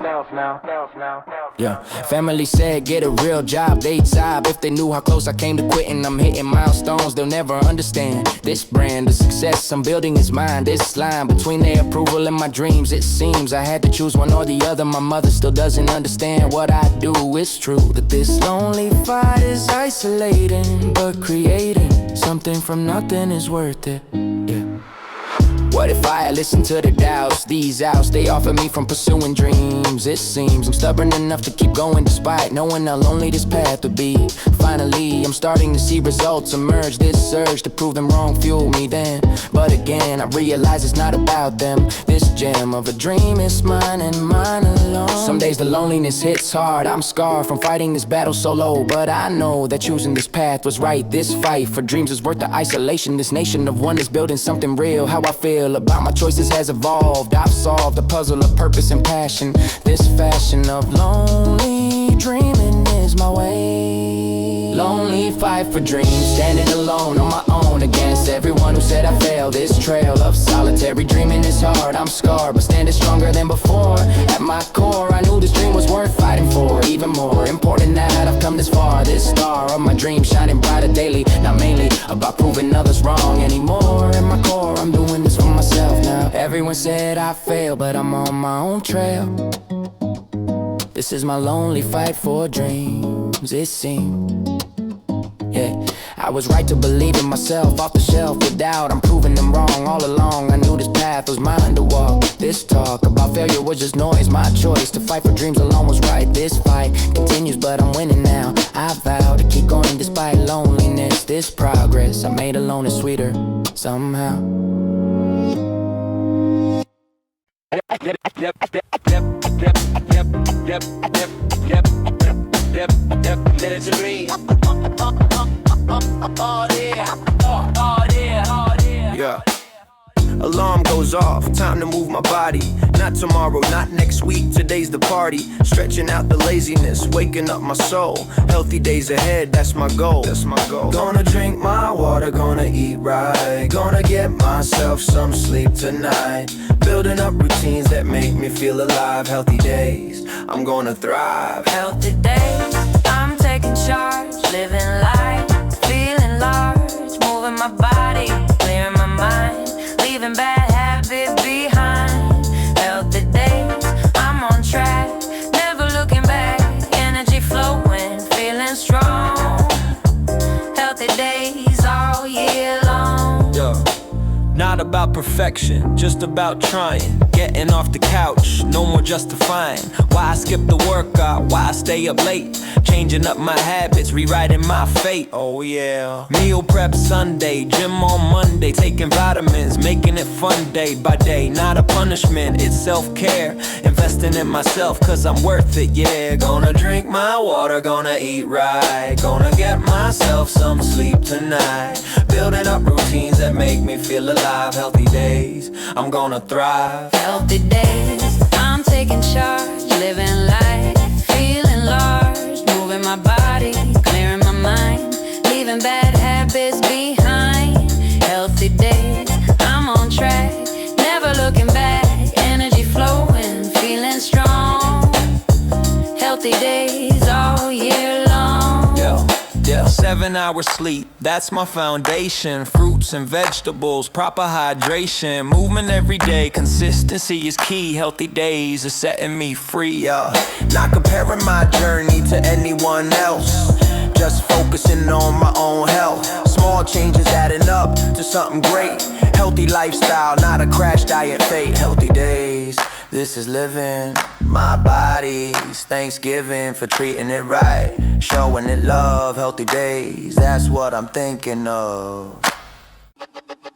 Yeah, family said get a real job, they'd sob if they knew how close I came to quitting. I'm hitting milestones they'll never understand. This brand of success I'm building is mine. This line between their approval and my dreams, it seems I had to choose one or the other. My mother still doesn't understand what I do. It's true that this lonely fight is isolating, but creating something from nothing is worth it. Yeah. What if I had listened to the doubts? These outs they offer me from pursuing dreams. It seems I'm stubborn enough to keep going despite knowing how lonely this path would be. Finally, I'm starting to see results emerge. This urge to prove them wrong fueled me then. But again, I realize it's not about them. This gem of a dream is mine and mine alone. Some days the loneliness hits hard. I'm scarred from fighting this battle solo, but I know that choosing this path was right. This fight for dreams is worth the isolation. This nation of one is building something real. How I feel about my choices has evolved. I've solved the puzzle of purpose and passion. This fashion of lonely dreaming is my way. Lonely fight for dreams, standing alone on my own against everyone who said I failed. This trail of solitary dreaming is hard. I'm scarred, but standing stronger than before. At my core, I knew this dream was worth fighting for. Even more important that I've come this far. This star of my dream shining brighter daily. Not mainly about proving others wrong anymore. At my core, I'm doing this for myself now. Everyone said I failed, but I'm on my own trail. This is my lonely fight for dreams, it seems. Yeah, I was right to believe in myself, off the shelf with doubt. I'm proving them wrong all along. I knew this path was mine to walk. This talk about failure was just noise. My choice to fight for dreams alone was right. This fight continues, but I'm winning now. I vow to keep going despite loneliness. This progress I made alone is sweeter somehow. Let it dream. Oh yeah, oh yeah, oh yeah. Yeah. Alarm goes off, time to move my body. Not tomorrow, not next week, today's the party. Stretching out the laziness, waking up my soul. Healthy days ahead, that's my goal. Gonna drink my water, gonna eat right. Gonna get myself some sleep tonight. Building up routines that make me feel alive. Healthy days, I'm gonna thrive. Healthy days, I'm taking charge. Living life, feeling large. Moving my body, clearing my mind. Leaving bad habits behind. Healthy days, I'm on track. Never looking back, energy flowing, feeling strong. Healthy days all year long. Not about perfection, just about trying. Getting off the couch, no more justifying why I skip the workout, why I stay up late. Changing up my habits, rewriting my fate. Oh yeah. Meal prep Sunday, gym on Monday. Taking vitamins, making it fun day by day. Not a punishment, it's self-care. Investing in myself cause I'm worth it, yeah. Gonna drink my water, gonna eat right. Gonna get myself some sleep tonight. Building up routines that make me feel alive. Healthy days, I'm gonna thrive. Healthy days, I'm taking charge. Living life, feeling large. Moving my body, clearing my mind. Leaving bad habits behind. Healthy days, I'm on track. Never looking back, energy flowing, feeling strong. Healthy days all year long. Yeah. 7 hours sleep, that's my foundation. Fruits and vegetables, proper hydration. Movement every day, consistency is key. Healthy days are setting me free, Not comparing my journey to anyone else. Just focusing on my own health. Small changes adding up to something great. Healthy lifestyle, not a crash diet fate. Healthy days, this is living. My body's Thanksgiving for treating it right. Showing it love, healthy days, that's what I'm thinking of.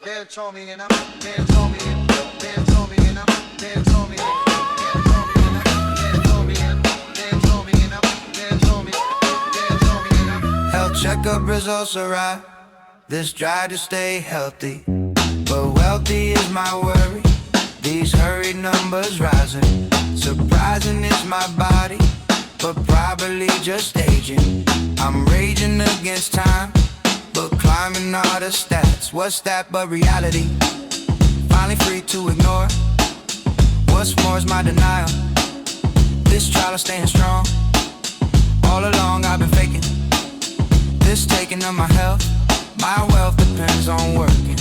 They told me and I'm, they told me and they told me and I'm, they told me and health checkup results arrive. This drive to stay healthy, but wealthy is my worry. These hurried numbers rising. Surprising is my body, but probably just aging. I'm raging against time, but climbing all the stats. What's that but reality? Finally free to ignore. What's more is my denial. This trial of staying strong. All along I've been faking. This taking of my health. My wealth depends on working,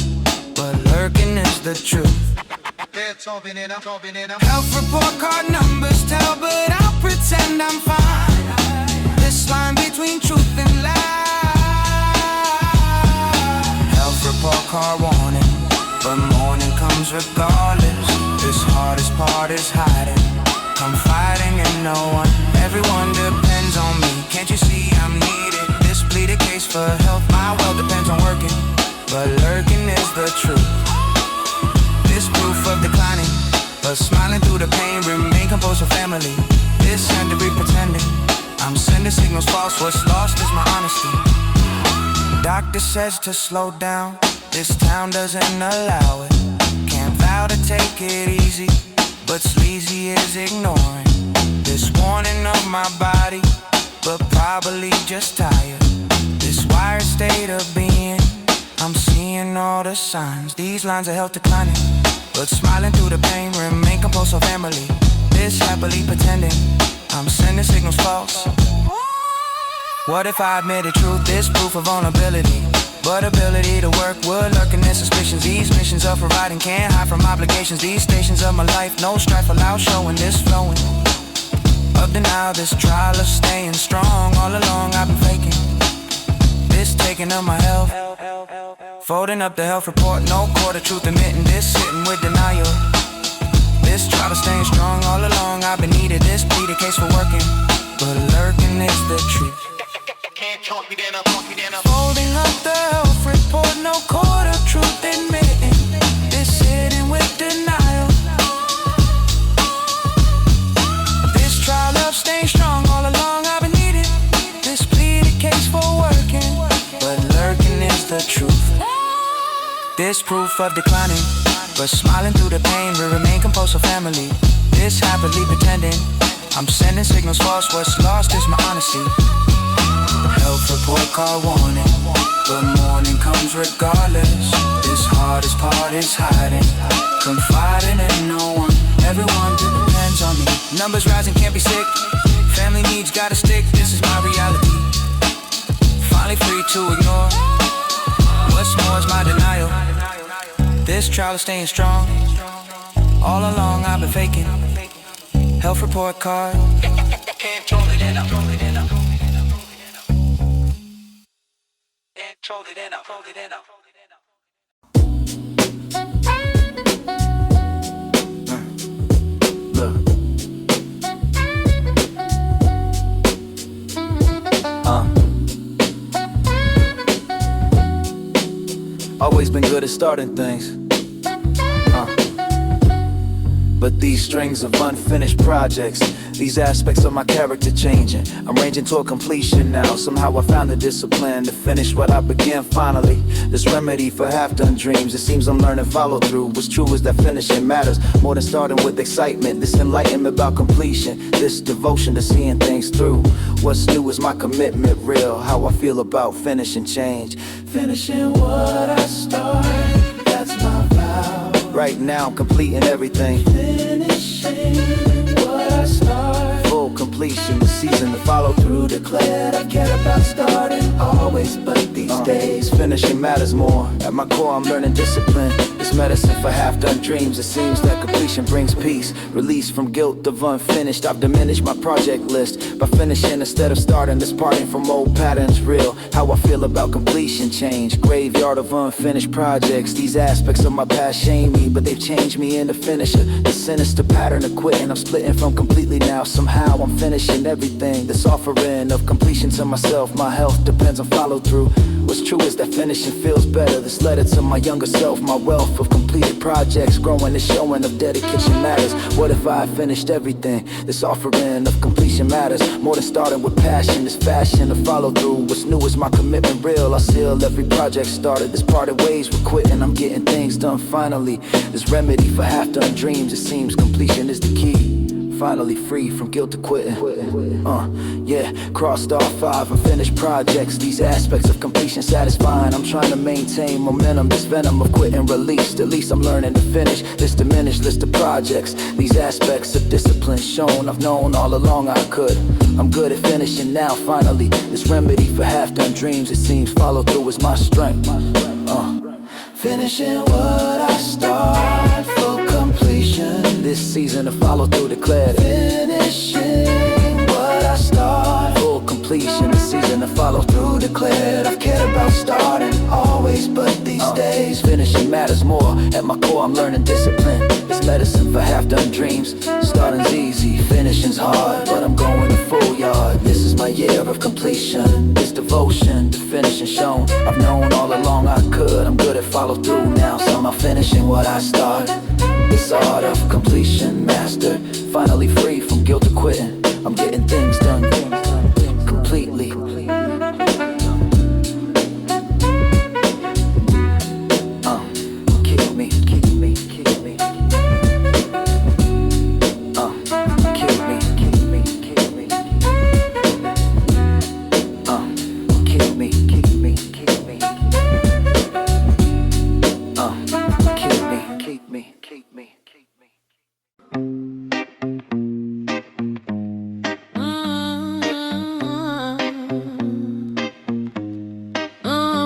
but lurking is the truth. Health report card numbers tell, but I'll pretend I'm fine. This line between truth and lie. Health report card warning, but morning comes regardless. This hardest part is hiding, confiding in no one. Everyone depends on me, can't you see I'm needed? This pleaded case for health, my wealth depends on working, but lurking is the truth. This proof of declining, but smiling through the pain, remain composed for family. This had to be pretending. I'm sending signals false, what's lost is my honesty. Doctor says to slow down, this town doesn't allow it. Can't vow to take it easy, but sleazy is ignoring. This warning of my body, but probably just tired. This wired state of being, I'm seeing all the signs. These lines of health declining, but smiling through the pain, remain composed for family. This happily pretending, I'm sending signals false. What if I admitted truth? This proof of vulnerability, but ability to work would lurk in their suspicions. These missions of providing can't hide from obligations. These stations of my life, no strife allowed, showing this flowing. Of denial, this trial of staying strong. All along I've been faking. This taking of my health, folding up the health report, no court of truth admitting this, sitting with denial. This trial of staying strong. All along I've been needed. This pleaded case for working, but lurking is the truth. Folding up the health report, no court of truth admitting this, sitting with denial. This trial of staying strong. All along I've been needed. This pleaded case for working, but lurking is the truth. This proof of declining, But smiling through the pain, we remain composed for family. This happily pretending, I'm sending signals false, what's lost is my honesty. Health report card warning, but morning comes regardless. This hardest part is hiding, confiding in no one. Everyone depends on me. Numbers rising, can't be sick. Family needs gotta stick, this is my reality. Finally free to ignore. What's more is my denial. This trial is staying strong. All along I've been faking. Health report card. Control it in, control it in, control it in, control it in. Always been good at starting things, but these strings of unfinished projects, these aspects of my character changing. I'm ranging toward completion now. Somehow I found the discipline to finish what I began finally. This remedy for half-done dreams, it seems I'm learning follow through. What's true is that finishing matters more than starting with excitement. This enlightenment about completion, this devotion to seeing things through. What's new is my commitment real. How I feel about finishing change. Finishing what I start, that's my vow. Right now I'm completing everything. Finishing what I start. Full completion, the season to follow through. Declared I care about starting always, but these days finishing matters more. At my core I'm learning discipline. It's medicine for half-done dreams. It seems that completion brings peace. Release from guilt of unfinished. I've diminished my project list by finishing instead of starting. This parting from old patterns real. How I feel about completion change. Graveyard of unfinished projects. These aspects of my past shame me, but they've changed me into finisher. The sinister pattern of quitting, I'm splitting from completely now. Somehow I'm finishing everything. This offering of completion to myself. My health depends on follow through. What's true is that finishing feels better. This letter to my younger self. My wealth of completed projects growing and showing of dedication matters. What if I finished everything? This offering of completion matters more than starting with passion. This fashion to follow through. What's new is my commitment real. I seal every project started. This parted ways with quitting. I'm getting things done finally. This remedy for half-done dreams. It seems completion is the key. Finally free from guilt to quitting. Yeah, crossed off 5 unfinished projects. These aspects of completion satisfying. I'm trying to maintain momentum. This venom of quitting released. At least I'm learning to finish this diminished list of projects. These aspects of discipline shown. I've known all along I could. I'm good at finishing now. Finally, this remedy for half-done dreams. It seems follow through is my strength. Finishing what I start. Full completion. This season to follow through declared. Finishing what I start. Full completion. This season to follow through declared. I've cared about starting always, but these days finishing matters more. At my core I'm learning discipline. It's medicine for half-done dreams. Starting's easy, finishing's hard, but I'm going to full yard. This is my year of completion. This devotion to finishing shown. I've known all along I could. I'm good at follow through now. Somehow finishing what I start. This art of completion mastered. Finally free from guilt to quitting. I'm getting things done completely. Kill me, kill me, kill me. Kill me, kill me, kill me. Kill me, kill me, kill me. Keep me, keep me, keep me, keep me.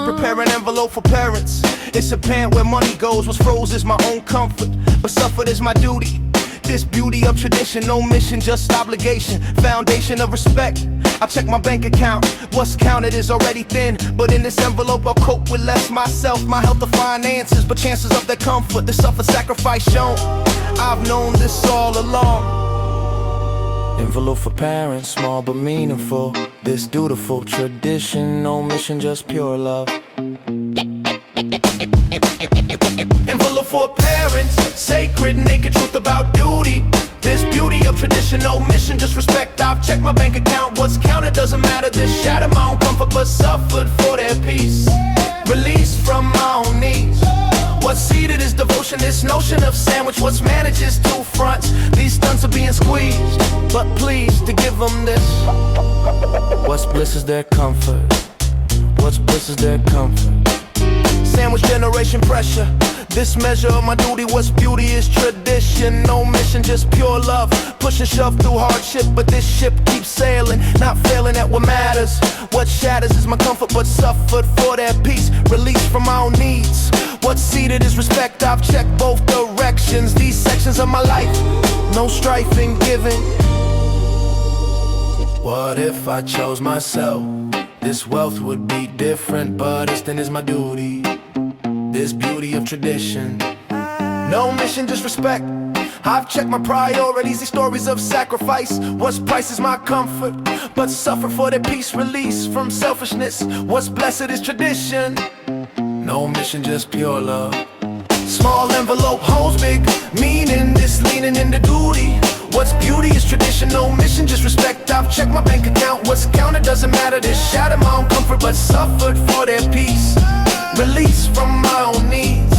Prepare an envelope for parents. It's a pen where money goes. What's froze is my own comfort, but suffered is my duty. This beauty of tradition, no mission, just obligation. Foundation of respect. I check my bank account. What's counted is already thin, but in this envelope I'll cope with less myself. My health of finances, but chances of their comfort. The suffer-sacrifice shown. I've known this all along. Envelope for parents, small but meaningful. This dutiful tradition, no mission, just pure love. Envelope for parents, sacred, naked truth about duty. This beauty of tradition, no mission, just respect. I've checked my bank account, what's counted doesn't matter. This shattered my own comfort, but suffered for their peace. Released from my own needs. What's seeded is devotion. devotion. This notion of sandwich, what's manages two fronts. These stunts are being squeezed, but please to give them this. What's bliss is their comfort. What's bliss is their comfort. Sandwich generation pressure. This measure of my duty, what's beauty is tradition. No mission, just pure love. Push and shove through hardship, but this ship keeps sailing, not failing at what matters. What shatters is my comfort, but suffered for their peace. Release from my own needs. What's seated is respect, I've checked both directions. These sections of my life, no strifing given. What if I chose myself? This wealth would be different, but instant is my duty. This beauty of tradition. No mission, just respect. I've checked my priorities, these stories of sacrifice. What's price is my comfort, but suffer for their peace. Release from selfishness. What's blessed is tradition. No mission, just pure love. Small envelope holds big meaning. This leaning into duty. What's beauty is tradition. No mission, just respect. I've checked my bank account. What's counted doesn't matter. This shattered my own comfort, but suffered for their peace. Release from my own needs.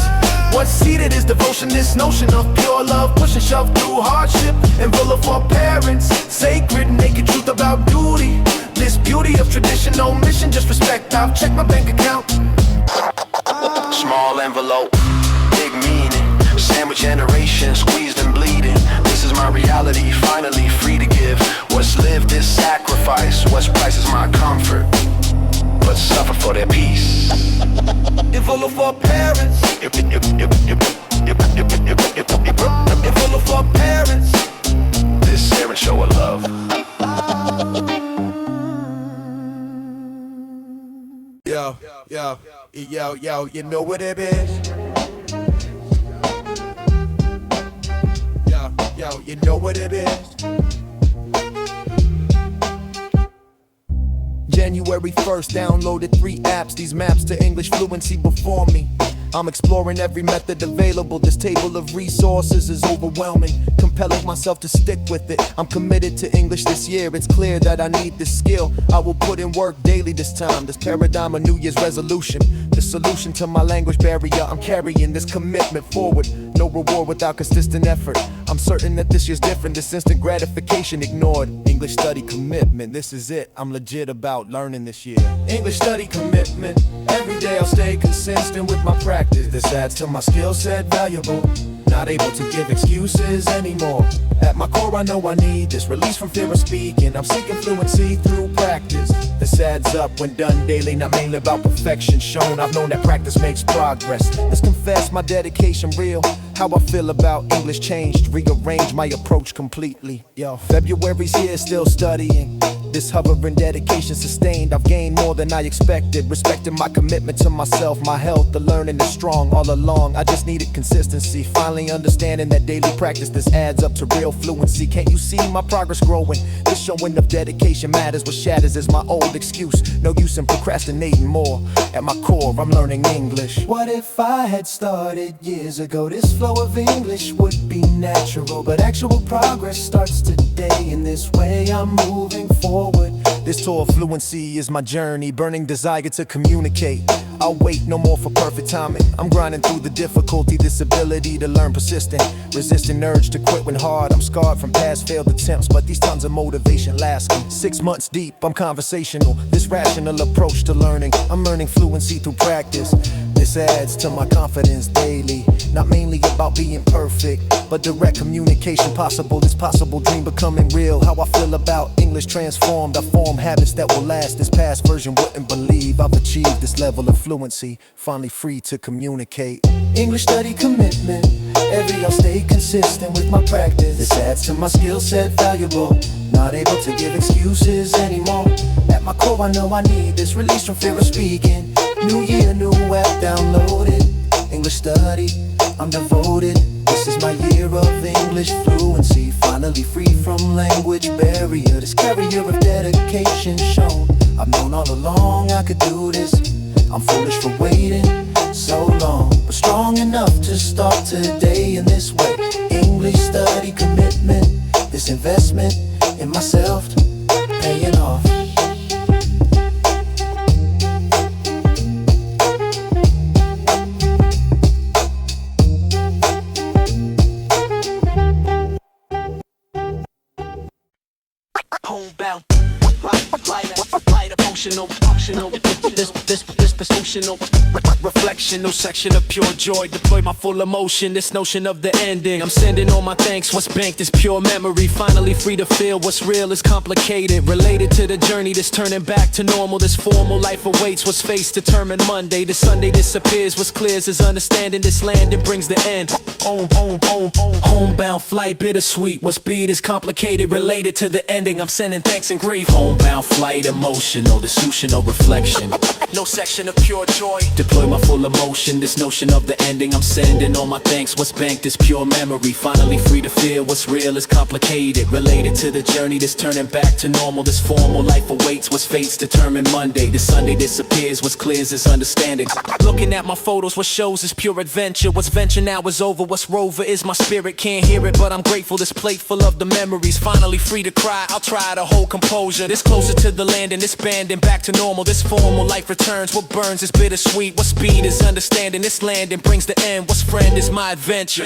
What's seated is devotion. This notion of pure love, push and shove through hardship. Envelope for parents, sacred, naked truth about duty. This beauty of tradition. No mission, just respect. I've checked my bank account. Small envelope, big meaning. Sandwich generation, squeezed and bleeding. This is my reality, finally free to give. What's lived is sacrifice. What's price is my comfort, but suffer for their peace. Envelope for parents. Envelope for parents. This Aaron show of love. Yo, yo, yo, yo, you know what it is. Yo, yo, you know what it is. January 1st, downloaded 3 apps. These maps to English fluency before me. I'm exploring every method available. This table of resources is overwhelming, compelling myself to stick with it. I'm committed to English this year. It's clear that I need this skill. I will put in work daily this time. This paradigm of New Year's resolution, the solution to my language barrier. I'm carrying this commitment forward. No reward without consistent effort. I'm certain that this year's different. This instant gratification ignored. English study commitment, this is it. I'm legit about learning this year. English study commitment. Every day I'll stay consistent with my practice. This adds to my skill set, valuable. Not able to give excuses anymore. At my core I know I need this. Release from fear of speaking. I'm seeking fluency through practice. This adds up when done daily, not mainly about perfection shown. I've known that practice makes progress. Let's confess my dedication real. How I feel about English changed, rearranged my approach completely. Yo, February's here, still studying. This hovering dedication sustained. I've gained more than I expected. Respecting my commitment to myself, my health, the learning is strong all along. I just needed consistency. Finally understanding that daily practice, this adds up to real fluency. Can't you see my progress growing? This showing of dedication matters. What shatters is my old excuse. No use in procrastinating more. At my core, I'm learning English. What if I had started years ago? This flow of English would be natural, but actual progress starts today. In this way I'm moving forward. This tour of fluency is my journey, burning desire to communicate. I'll wait no more for perfect timing. I'm grinding through the difficulty, this ability to learn persistent. Resisting urge to quit when hard. I'm scarred from past failed attempts, but these tons of motivation lasting. 6 months deep, I'm conversational. This rational approach to learning. I'm learning fluency through practice. This adds to my confidence daily. Not mainly about being perfect, but direct communication possible. This possible dream becoming real. How I feel about English transformed. I form habits that will last. This past version wouldn't believe I've achieved this level of fluency. Finally free to communicate. English study commitment. Every day I'll stay consistent with my practice. This adds to my skill set, valuable. Not able to give excuses anymore. At my core I know I need this. Release from fear of speaking. New year, new app downloaded. English study, I'm devoted. This is my year of English fluency. Finally free from language barrier. This carrier of dedication shown. I've known all along I could do this. I'm foolish for waiting so long, but strong enough to start today in this way. English study commitment. This investment in myself paying off. functional. This functional reflection, no section of pure joy. Deploy my full emotion, this notion of the ending. I'm sending all my thanks, what's banked is pure memory. Finally free to feel what's real is complicated. Related to the journey that's turning back to normal. This formal life awaits, what's face determined Monday. This Sunday disappears, what's clear is understanding. This landing brings the end. Homebound flight, bittersweet. What's beat is complicated, related to the ending. I'm sending thanks and grief. Homebound flight, emotional, dissolutional reflection. No section of pure joy. Deploy my full emotion, this notion of the ending. I'm sending all my thanks, what's banked is pure memory. Finally free to feel what's real is complicated. Related to the journey that's turning back to normal. This formal life awaits, what's fate's determined Monday. This Sunday disappears, what's clear is understanding. Looking at my photos, what shows is pure adventure. What's venture now is over, what's rover is my spirit. Can't hear it, but I'm grateful. This plate full of the memories. Finally free to cry, I'll try to hold composure. This closer to the landing, this banding back to normal. This formal life returns, what burns is bittersweet. What speed is understanding, this landing brings the end. What's friend is my adventure.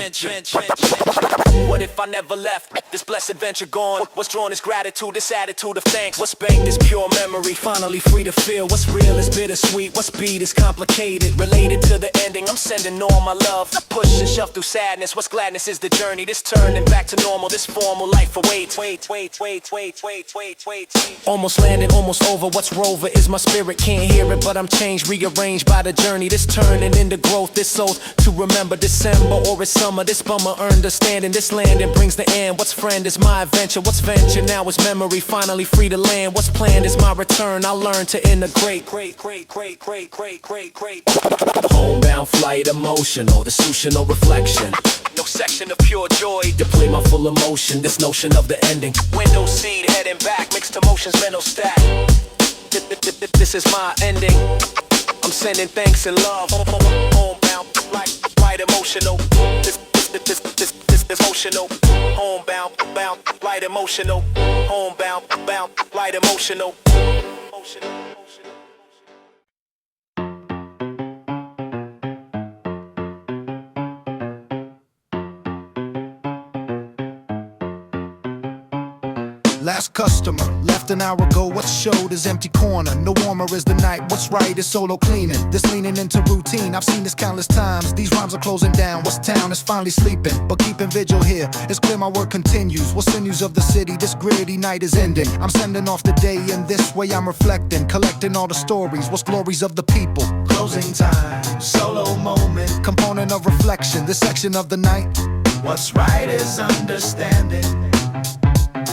What if I never left? This blessed adventure gone. What's drawn is gratitude, this attitude of thanks. What's banked is pure memory. Finally free to feel what's real is bittersweet. What speed is complicated, related to the ending. I'm sending all my love. Push and shove through sadness. What's gladness is the journey. This turning back to normal. This formal life awaits. Wait. Almost landing, almost over. What's rover is my spirit. Can't hear it, but I'm changed, rearranged by the journey. This turning into growth. This oath to remember December or it's summer. This bummer understanding. This landing brings the end. What's friend is my adventure. What's venture now is memory. Finally free to land. What's planned is my return. I learn to integrate. Homebound flight, emotional, dissolutional reflection. No section of pure joy. Deploy my full emotion. This notion of the ending. Window seat, heading back. Mixed emotions, mental stack. This is my ending. I'm sending thanks and love. Homebound, flight, emotional. This emotional. Homebound, flight, emotional. Homebound, flight, emotional. Last customer left an hour ago. What's showed is empty corner. No warmer is the night. What's right is solo cleaning. This leaning into routine. I've seen this countless times. These rhymes are closing down. What's town is finally sleeping, but keeping vigil here. It's clear my work continues. What's sinews of the city? This gritty night is ending. I'm sending off the day in this way. I'm reflecting, collecting all the stories. What's glories of the people? Closing time, solo moment, component of reflection. This section of the night. What's right is understanding.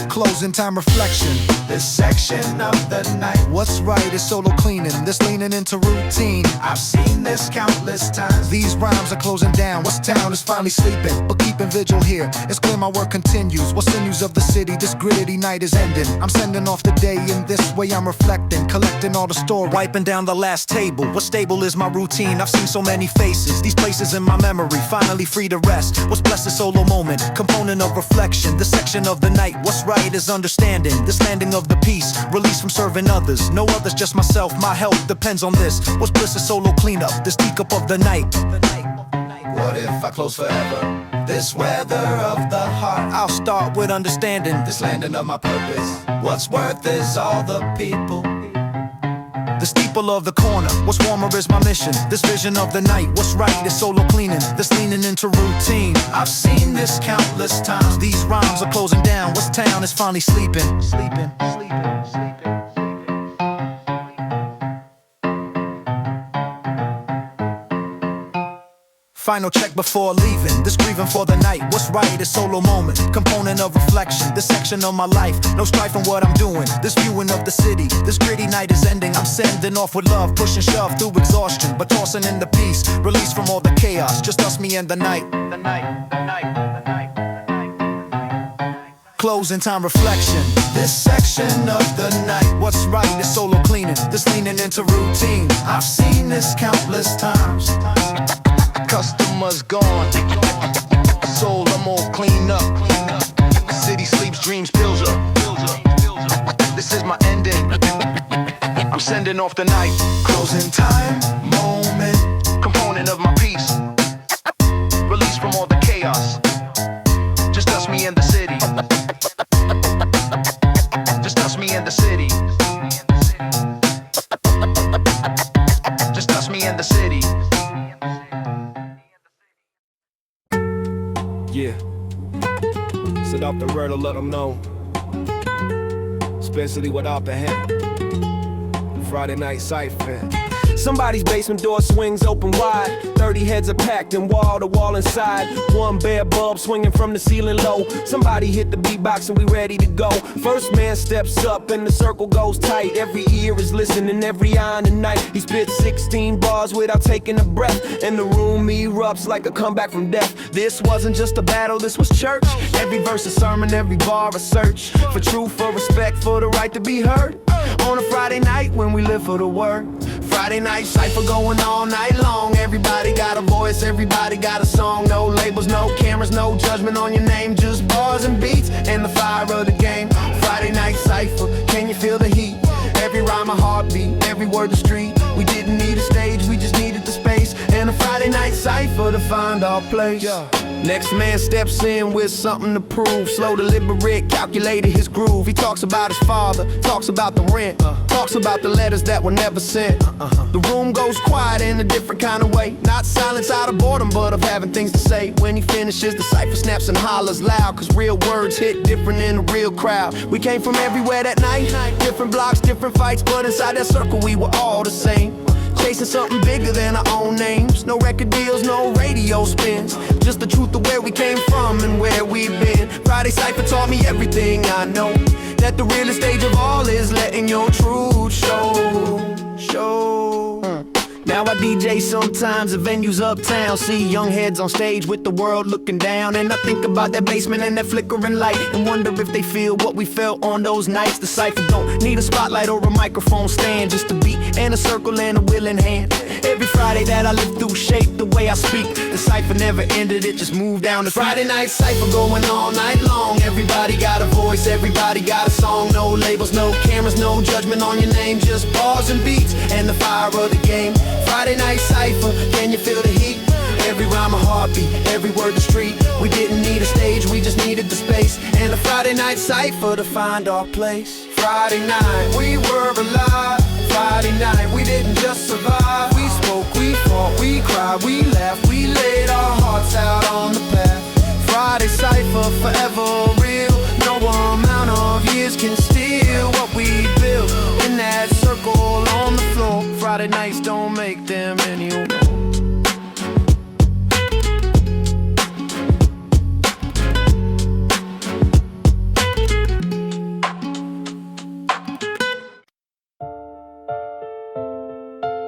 Closing time reflection. This section of the night. What's right is solo cleaning. This leaning into routine. I've seen this countless times. These rhymes are closing down. What's town is finally sleeping, but keeping vigil here. It's clear my work continues. What's sinews of the city? This gritty night is ending. I'm sending off the day in this way. I'm reflecting, collecting all the stories. Wiping down the last table. What's stable is my routine. I've seen so many faces. These places in my memory. Finally free to rest. What's blessed is solo moment. Component of reflection. This section of the night. What's right is understanding. This landing of the peace, release from serving others. No others, just myself. My health depends on this. What's bliss is solo cleanup. This teacup of the night. What if I close forever? This weather of the heart. I'll start with understanding. This landing of my purpose. What's worth is all the people. The steeple of the corner. What's warmer is my mission. This vision of the night. What's right is solo cleaning. This leaning into routine. I've seen this countless times. These rhymes are closing down. What's town is finally sleeping. Final check before leaving. This grieving for the night. What's right is solo moment. Component of reflection. This section of my life. No strife in what I'm doing. This viewing of the city. This gritty night is ending. I'm sending off with love. Push and shove through exhaustion, but tossing in the peace. Release from all the chaos. Just us, me, and the night. Closing time reflection. This section of the night. What's right is solo cleaning. This leaning into routine. I've seen this countless times. Customers gone. Soul, I'm all cleaned up. City sleeps, dreams, pills up. This is my ending. I'm sending off the night. Closing time, moment. Component of my peace. Release from all the chaos. Just us, me, and the city. Just us, me, and the city. off the word to let them know. Especially without the hand. Friday night cypher. Somebody's basement door swings open wide. 30 heads are packed and wall to wall inside. One bare bulb swinging from the ceiling low. Somebody hit the beatbox and we ready to go. First man steps up and the circle goes tight. Every ear is listening, every eye in the night. He spits 16 bars without taking a breath, and the room erupts like a comeback from death. This wasn't just a battle, this was church. Every verse a sermon, every bar a search for truth, for respect, for the right to be heard. On a Friday night when we live for the word. Friday night cypher going all night long. Everybody got a voice, everybody got a song. No labels, no cameras, no judgment on your name. Just bars and beats and the fire of the game. Friday night cypher, can you feel the heat? Every rhyme a heartbeat, every word the street. We didn't need a stage, we just needed the space. And a Friday night cypher to find our place. Next man steps in with something to prove. Slow, deliberate, calculated his groove. He talks about his father, talks about the rent, talks about the letters that were never sent. The room goes quiet in a different kind of way. Not silence out of boredom, but of having things to say. When he finishes, the cypher snaps and hollers loud, cause real words hit different in a real crowd. We came from everywhere that night, different blocks, different fights, but inside that circle we were all the same. Chasing something bigger than our own names. No record deals, no radio spins. Just the truth of where we came from and where we've been. Friday cypher taught me everything I know. That the realest stage of all is letting your truth show. Now I DJ sometimes at venues uptown. See young heads on stage with the world looking down. And I think about that basement and that flickering light, and wonder if they feel what we felt on those nights. The cypher don't need a spotlight or a microphone stand. Just a beat and a circle and a willing hand. Every Friday that I live through shaped the way I speak. The cypher never ended, it just moved down the Friday night cypher going all night long. Everybody got a voice, everybody got a song. No labels, no cameras, no judgment on your name. Just bars and beats and the fire of the game. Friday night cypher, can you feel the heat? Every rhyme a heartbeat, every word the street. We didn't need a stage, we just needed the space. And a Friday night cypher to find our place. Friday night, we were alive. Friday night, we didn't just survive. We spoke, we fought, we cried, we laughed. We laid our hearts out on the path. Friday cypher, forever real. No amount of years can steal what we built in that circle on the floor. Friday nights don't make them anymore.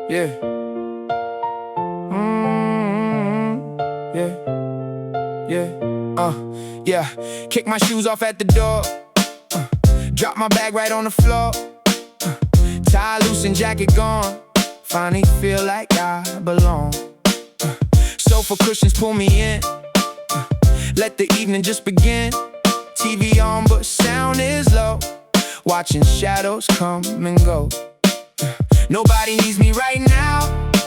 Yeah. Yeah. Kick my shoes off at the door. Drop my bag right on the floor. Tie loose and jacket gone. Finally feel like I belong. Sofa cushions pull me in. Let the evening just begin. TV on but sound is low. Watching shadows come and go. Nobody needs me right now,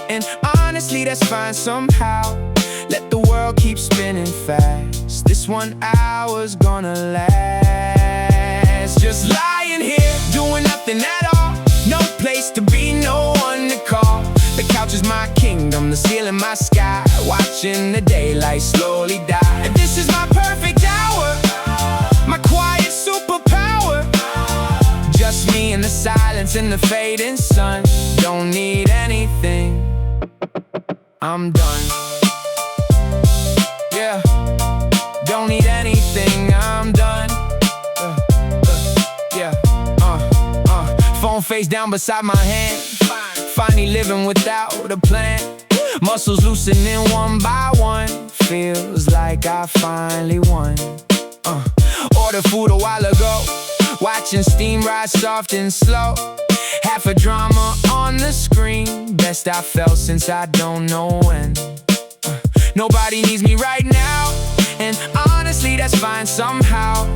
and honestly that's fine somehow. Let the world keep spinning fast. This 1 hour's gonna last. Just lying here, doing nothing at all. No place to be, no one to call. The couch is my kingdom, the ceiling my sky. Watching the daylight slowly die. And this is my perfect hour, my quiet superpower. Just me in the silence and the fading sun. Don't need anything, I'm done. Yeah, don't need anything, I'm done. Phone face down beside my hand. Finally living without a plan. Muscles loosening one by one. Feels like I finally won. Ordered food a while ago. Watching steam rise soft and slow. Half a drama on the screen. Best I felt since I don't know when. Nobody needs me right now, and honestly that's fine somehow.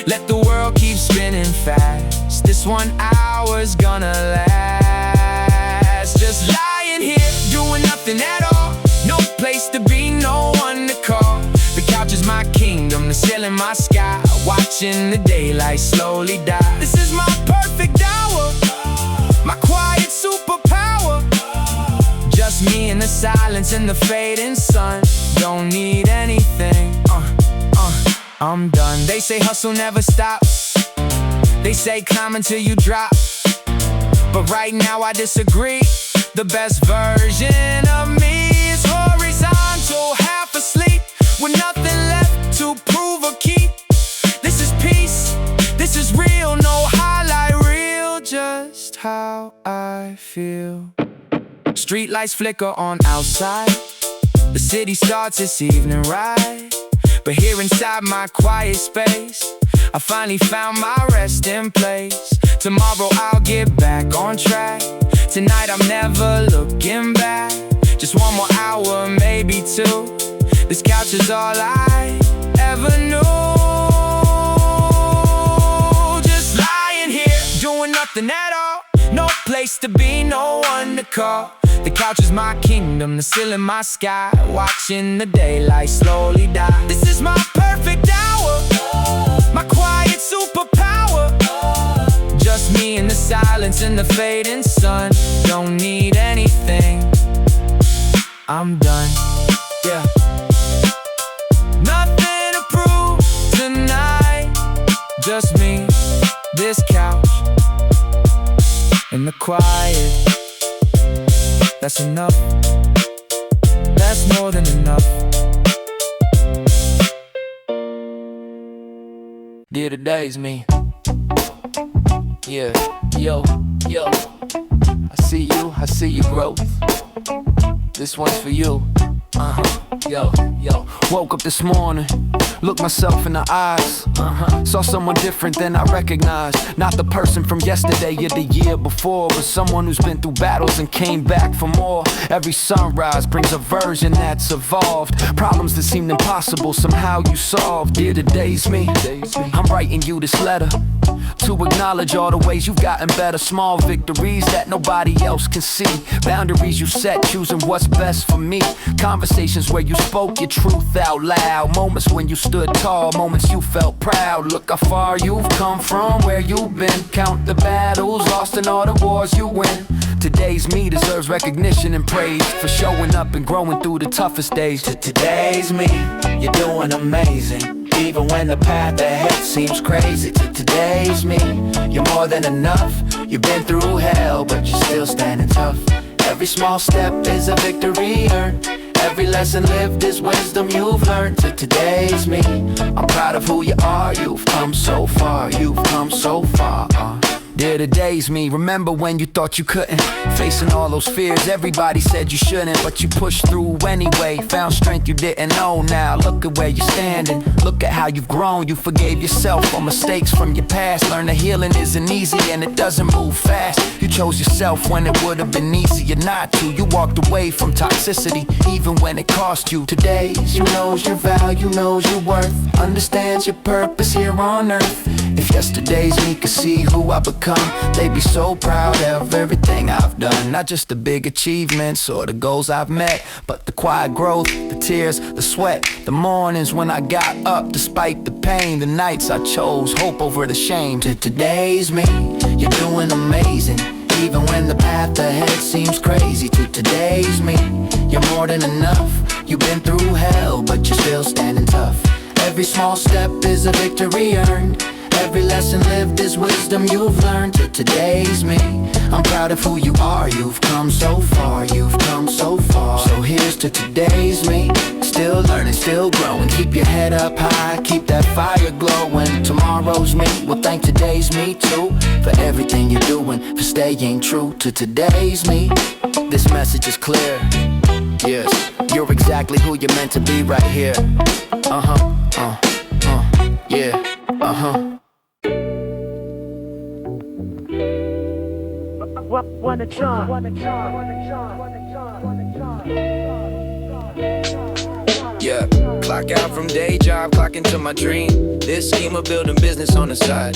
Let the world keep spinning fast. This 1 hour's gonna last. Just lying here, doing nothing at all. No place to be, no one to call. The couch is my kingdom, the ceiling my sky. Watching the daylight slowly die. This is my perfect hour, my quiet superpower. Just me in the silence and the fading sun. Don't need anything, I'm done. They say hustle never stops. They say climb until you drop. But right now I disagree. The best version of me is horizontal, half asleep, with nothing left to prove or keep. This is peace, this is real, no highlight reel, just how I feel. Street lights flicker on outside. The city starts its evening ride. But here inside my quiet space, I finally found my resting place. Tomorrow I'll get back on track. Tonight I'm never looking back. Just one more hour, maybe two. This couch is all I ever knew. Just lying here, doing nothing at all. No place to be, no one to call. The couch is my kingdom, the ceiling my sky. Watching the daylight slowly die. This is my perfect hour, my quiet superpower. Just me in the silence and the fading sun. Don't need anything, I'm done, yeah. Nothing to prove tonight. Just me, this couch, and the quiet. That's enough. That's more than enough. Dear, today's me. Yeah, yo, yo. I see you growth. This one's for you. Yo, yo. Woke up this morning, looked myself in the eyes. Saw someone different than I recognized. Not the person from yesterday or the year before, but someone who's been through battles and came back for more. Every sunrise brings a version that's evolved. Problems that seemed impossible, somehow you solved. Dear, today's me. I'm writing you this letter to acknowledge all the ways you've gotten better. Small victories that nobody else can see. Boundaries you set, choosing what's best for me. Conversations where you spoke your truth out loud. Moments when you stood tall, moments you felt proud. Look how far you've come from where you've been. Count the battles lost and all the wars you win. Today's me deserves recognition and praise for showing up and growing through the toughest days. Today's me, you're doing amazing. Even when the path ahead seems crazy. Today's me, you're more than enough. You've been through hell, but you're still standing tough. Every small step is a victory earned. Every lesson lived is wisdom you've learned. Today's me, I'm proud of who you are. You've come so far, you've come so far. Dear, today's me. Remember when you thought you couldn't? Facing all those fears, everybody said you shouldn't, but you pushed through anyway. Found strength you didn't know. Now look at where you're standing. Look at how you've grown. You forgave yourself for mistakes from your past. Learn that healing isn't easy and it doesn't move fast. You chose yourself when it would have been easier not to. You walked away from toxicity even when it cost you. Today's you knows your value, knows your worth, understands your purpose here on earth. If yesterday's me could see who I become, they'd be so proud of everything I've done. Not just the big achievements or the goals I've met, but the quiet growth, the tears, the sweat, the mornings when I got up despite the pain, the nights I chose hope over the shame. Today's me, you're doing amazing. Even when the path ahead seems crazy. Today's me, you're more than enough. You've been through hell, but you're still standing tough. Every small step is a victory earned. Every lesson lived is wisdom you've learned. Today's me, I'm proud of who you are. You've come so far, you've come so far. So here's to today's me, still learning, still growing. Keep your head up high, keep that fire glowing. Tomorrow's me will thank today's me too, for everything you're doing, for staying true to today's me. This message is clear, yes, you're exactly who you're meant to be right here. Yeah, Yeah, clock out from day job, clock into my dream. This scheme of building business on the side.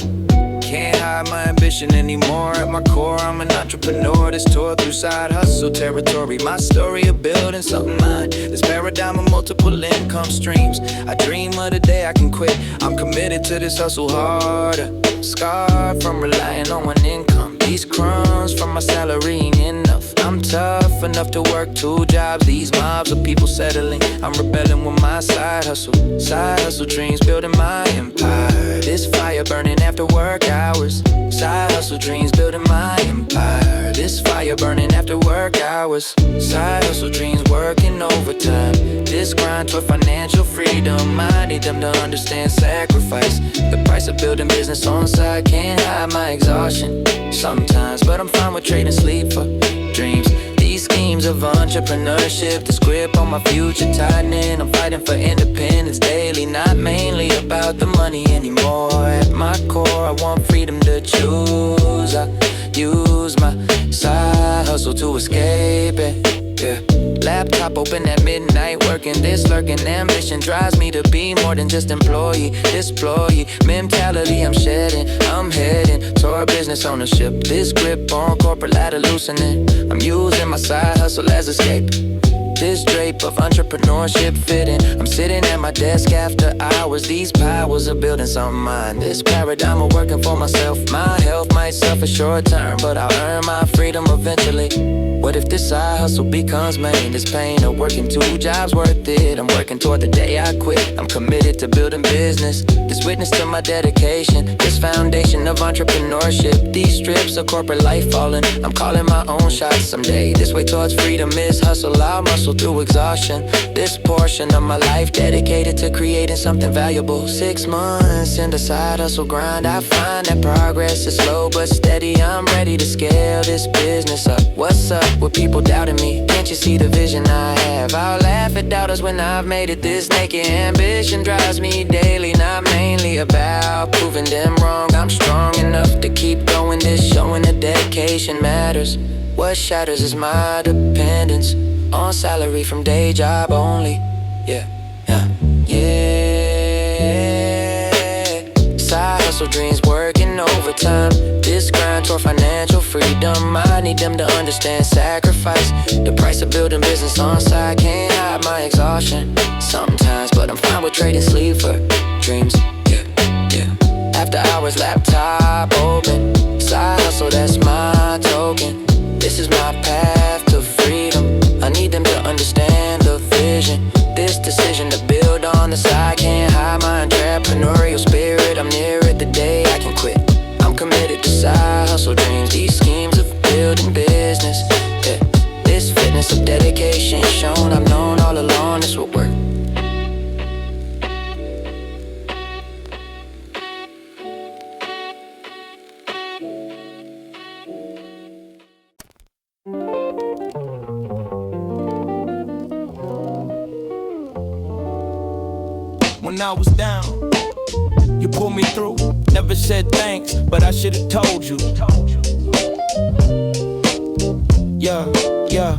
Can't hide my ambition anymore. At my core, I'm an entrepreneur that's tore through side hustle territory. My story of building something mine. This paradigm of multiple income streams. I dream of the day I can quit. I'm committed to this hustle harder. Scarred from relying on one income. These crumbs from my salary ain't enough. I'm tough enough to work 2 jobs. These mobs of people settling. I'm rebelling with my side hustle. Side hustle dreams, building my empire. This fire burning after work hours. Side hustle dreams, building my empire. This fire burning after work hours. Side hustle dreams, working overtime. This grind toward financial freedom. I need them to understand sacrifice. The price of building business on side. Can't hide my exhaustion sometimes, but I'm fine with trading sleep for dreams. These schemes of entrepreneurship, this grip on my future tightening. I'm fighting for independence daily, not mainly about the money anymore. At my core, I want freedom to choose. I use my side hustle to escape it, yeah. Laptop open at midnight, working this lurking ambition drives me to be more than just employee. Employee mentality I'm shedding. I'm heading toward business ownership. This grip on corporate ladder loosening. I'm using my side hustle as escape. This drape of entrepreneurship fitting. I'm sitting at my desk after hours. These powers are building something mine. This paradigm of working for myself. My health might suffer short term, but I'll earn my freedom eventually. What if this side hustle becomes main? This pain of working 2 jobs worth it. I'm working toward the day I quit. I'm committed to building business. This witness to my dedication. This foundation of entrepreneurship. These strips of corporate life falling. I'm calling my own shots someday. This way towards freedom is hustle. I'll muscle through exhaustion. This portion of my life dedicated to creating something valuable. 6 months in the side hustle grind. I find that progress is slow but steady. I'm ready to scale this business up. What's up with people doubting me? Can't you see the vision I have? I'll laugh at doubters when I've made it. This naked ambition drives me daily, not mainly about proving them wrong. I'm strong enough to keep going. This showing the dedication matters. What shatters is my dependence on salary from day job only. Yeah. Side hustle dreams, working overtime. This grind toward financial freedom. I need them to understand sacrifice. The price of building business on side. Can't hide my exhaustion sometimes, but I'm fine with trading sleep for dreams. Yeah. After hours, laptop open. Side hustle, that's my token. This is my path to freedom. I need them to understand the vision. This decision to build on the side. Can't hide my entrepreneurial spirit. I'm near it the day I can quit. I'm committed to side hustle dreams. These schemes of building business, yeah. This fitness of dedication shown. I've known all along this would work. When I was down, you pulled me through. Never said thanks, but I should've told you. Yeah.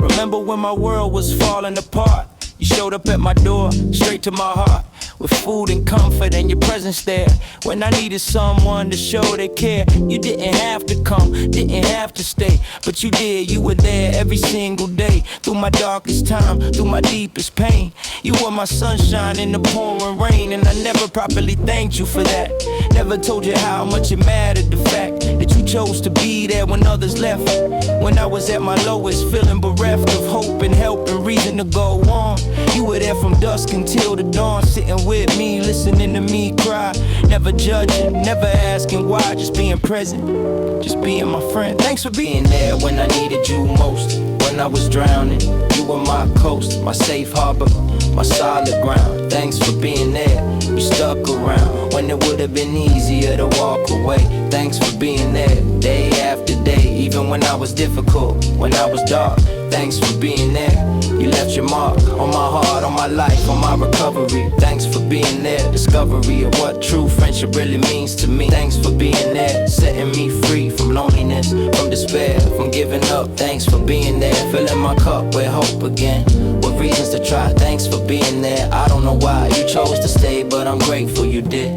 Remember when my world was falling apart? You showed up at my door, straight to my heart, with food and comfort and your presence there. When I needed someone to show they care, you didn't have to come, didn't have to stay, but you did. You were there every single day, through my darkest time, through my deepest pain. You were my sunshine in the pouring rain, and I never properly thanked you for that. Never told you how much it mattered, the fact that you chose to be there when others left. When I was at my lowest, feeling bereft of hope and help and reason to go on. You were there from dusk until the dawn, sitting with me, listening to me cry. Never judging, never asking why, just being present, just being my friend. Thanks for being there when I needed you most. When I was drowning, you were my coast, my safe harbor, my solid ground. Thanks for being there, you stuck around when it would have been easier to walk away. Thanks for being there, day after day, even when I was difficult, when I was dark. Thanks for being there, you left your mark on my heart, on my life, on my recovery. Thanks for being there, discovery of what true friendship really means to me. Thanks for being there, setting me free from loneliness, from despair, from giving up. Thanks for being there, filling my cup with hope again, with reasons to try. Thanks for being there, I don't know why you chose to stay, but I'm grateful you did.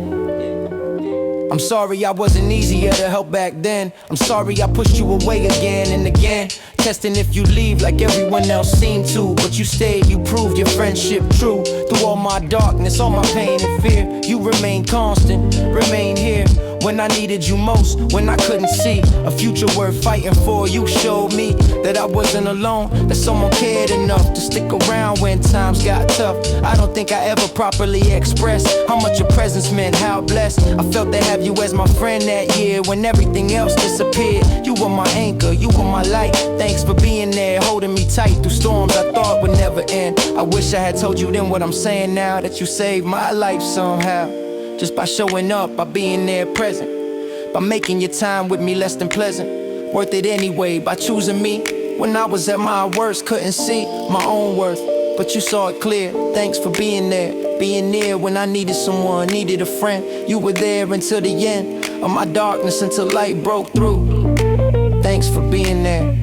I'm sorry I wasn't easier to help back then. I'm sorry I pushed you away again and again, testing if you leave like everyone else seemed to. But you stayed, you proved your friendship true. Through all my darkness, all my pain and fear, you remain constant, remain here. when I needed you most, when I couldn't see a future worth fighting for. You showed me that I wasn't alone, that someone cared enough to stick around when times got tough. I don't think I ever properly expressed how much your presence meant, how blessed I felt to have you as my friend that year when everything else disappeared. You were my anchor, you were my light. Thanks for being there, holding me tight through storms I thought would never end. I wish I had told you then what I'm saying now, that you saved my life somehow. Just by showing up, by being there present, by making your time with me less than pleasant. Worth it anyway, by choosing me when I was at my worst, couldn't see my own worth, but you saw it clear. Thanks for being there, being near when I needed someone, needed a friend. You were there until the end of my darkness, until light broke through. Thanks for being there.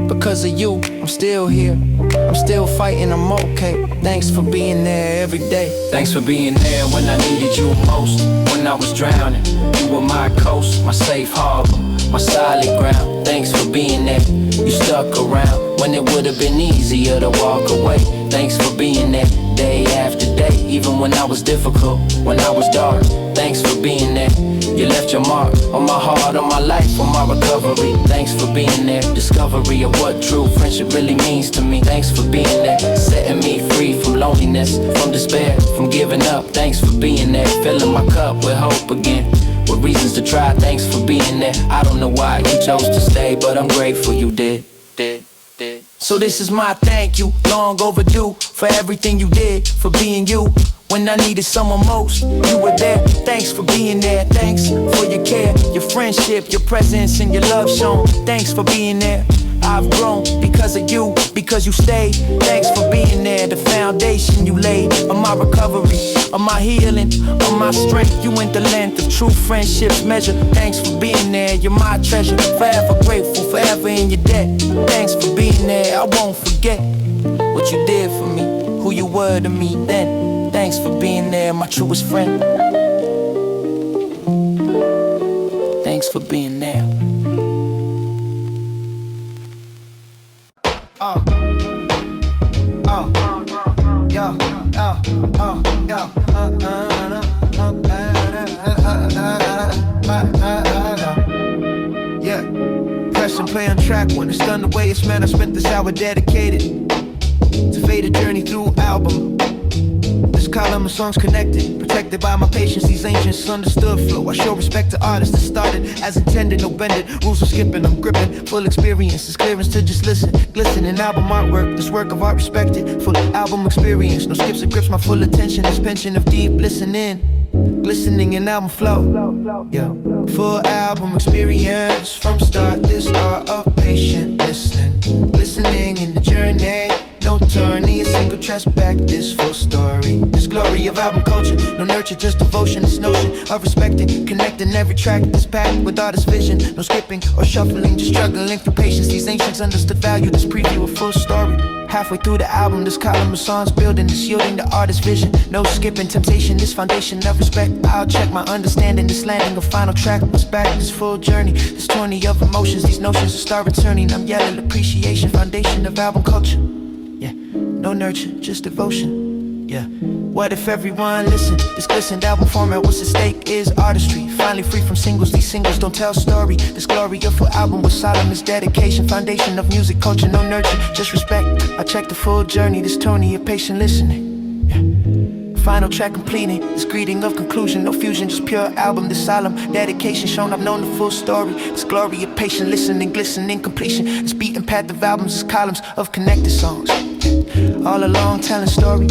Because of you, I'm still here, I'm still fighting, I'm okay. Thanks for being there every day. Thanks for being there when I needed you most, when I was drowning. You were my coast, my safe harbor, my solid ground. Thanks for being there, you stuck around when it would have been easier to walk away. Thanks for being there, day after day, even when I was difficult, when I was dark. Thanks for being there, you left your mark on my heart, on my life, on my recovery. Thanks for being there, discovery of what true friendship really means to me. Thanks for being there, setting me free from loneliness, from despair, from giving up. Thanks for being there, filling my cup with hope again, with reasons to try. Thanks for being there. I don't know why you chose to stay, but I'm grateful you did. So this is my thank you, long overdue, for everything you did, for being you. When I needed someone most, you were there. Thanks for being there. Thanks for your care, your friendship, your presence, and your love shown. Thanks for being there. I've grown because of you, because you stayed. Thanks for being there, the foundation you laid of my recovery, of my healing, of my strength. You went the length of true friendship's measure. Thanks for being there, you're my treasure. Forever grateful, forever in your debt. Thanks for being there, I won't forget what you did for me, who you were to me then. Thanks for being there, my truest friend. Thanks for being there. Yeah, press and play on track one. It's done the way it's meant. I spent this hour dedicated to fade a journey through album. This column of songs connected, protected by my patience. These ancients understood flow. I show respect to artists that started as intended, no bended. Rules of skipping, I'm gripping. Full experience, it's clearance to just listen. Glistening album artwork, this work of art respected. Full album experience, no skips, it grips my full attention. This pension of deep listening, glistening in album flow. Yeah, full album experience from start. This art of patient listening, listening in the journey. No turning, a single track back, this full story. This glory of album culture, no nurture, just devotion. This notion of respecting, connecting every track that's packed with artist vision. No skipping or shuffling, just struggling through patience. These ancients understood value, this preview a full story. Halfway through the album, this column of songs building, this yielding the artist's vision. No skipping, temptation, this foundation of respect. I'll check my understanding, this landing a final track. What's back, this full journey, this tourney of emotions. These notions will start returning. I'm yelling appreciation, foundation of album culture. Yeah, no nurture, just devotion. Yeah, what if everyone listened? This glistened album format, what's at stake is artistry. Finally free from singles, these singles don't tell story. This glory of full album was solemn, this dedication. Foundation of music culture, no nurture, just respect. I check the full journey, this Tony of patient listening. Yeah, final track completing, this greeting of conclusion. No fusion, just pure album, this solemn dedication shown I've known the full story. This glory of patient listening, glistening completion. This beaten path of albums, this columns of connected songs. All along telling story.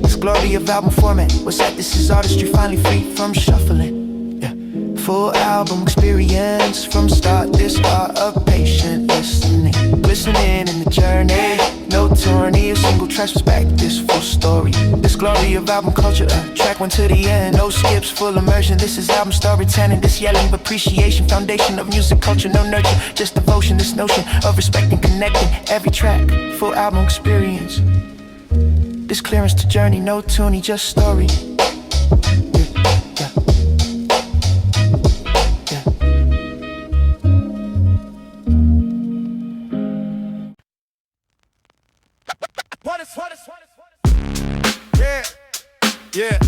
This glory of album format, what's that? This is artistry, finally free from shuffling. Yeah, full album experience from start. This art of patient listening, glistening in the journey. No tourney, a single track was back. This full story. This glory of album culture, track one to the end. No skips, full immersion. This is album storytelling. This yelling of appreciation, foundation of music culture. No nurture, just devotion. This notion of respecting, connecting every track. Full album experience. This clearance to journey, no tuning, just story. Yeah. Yeah.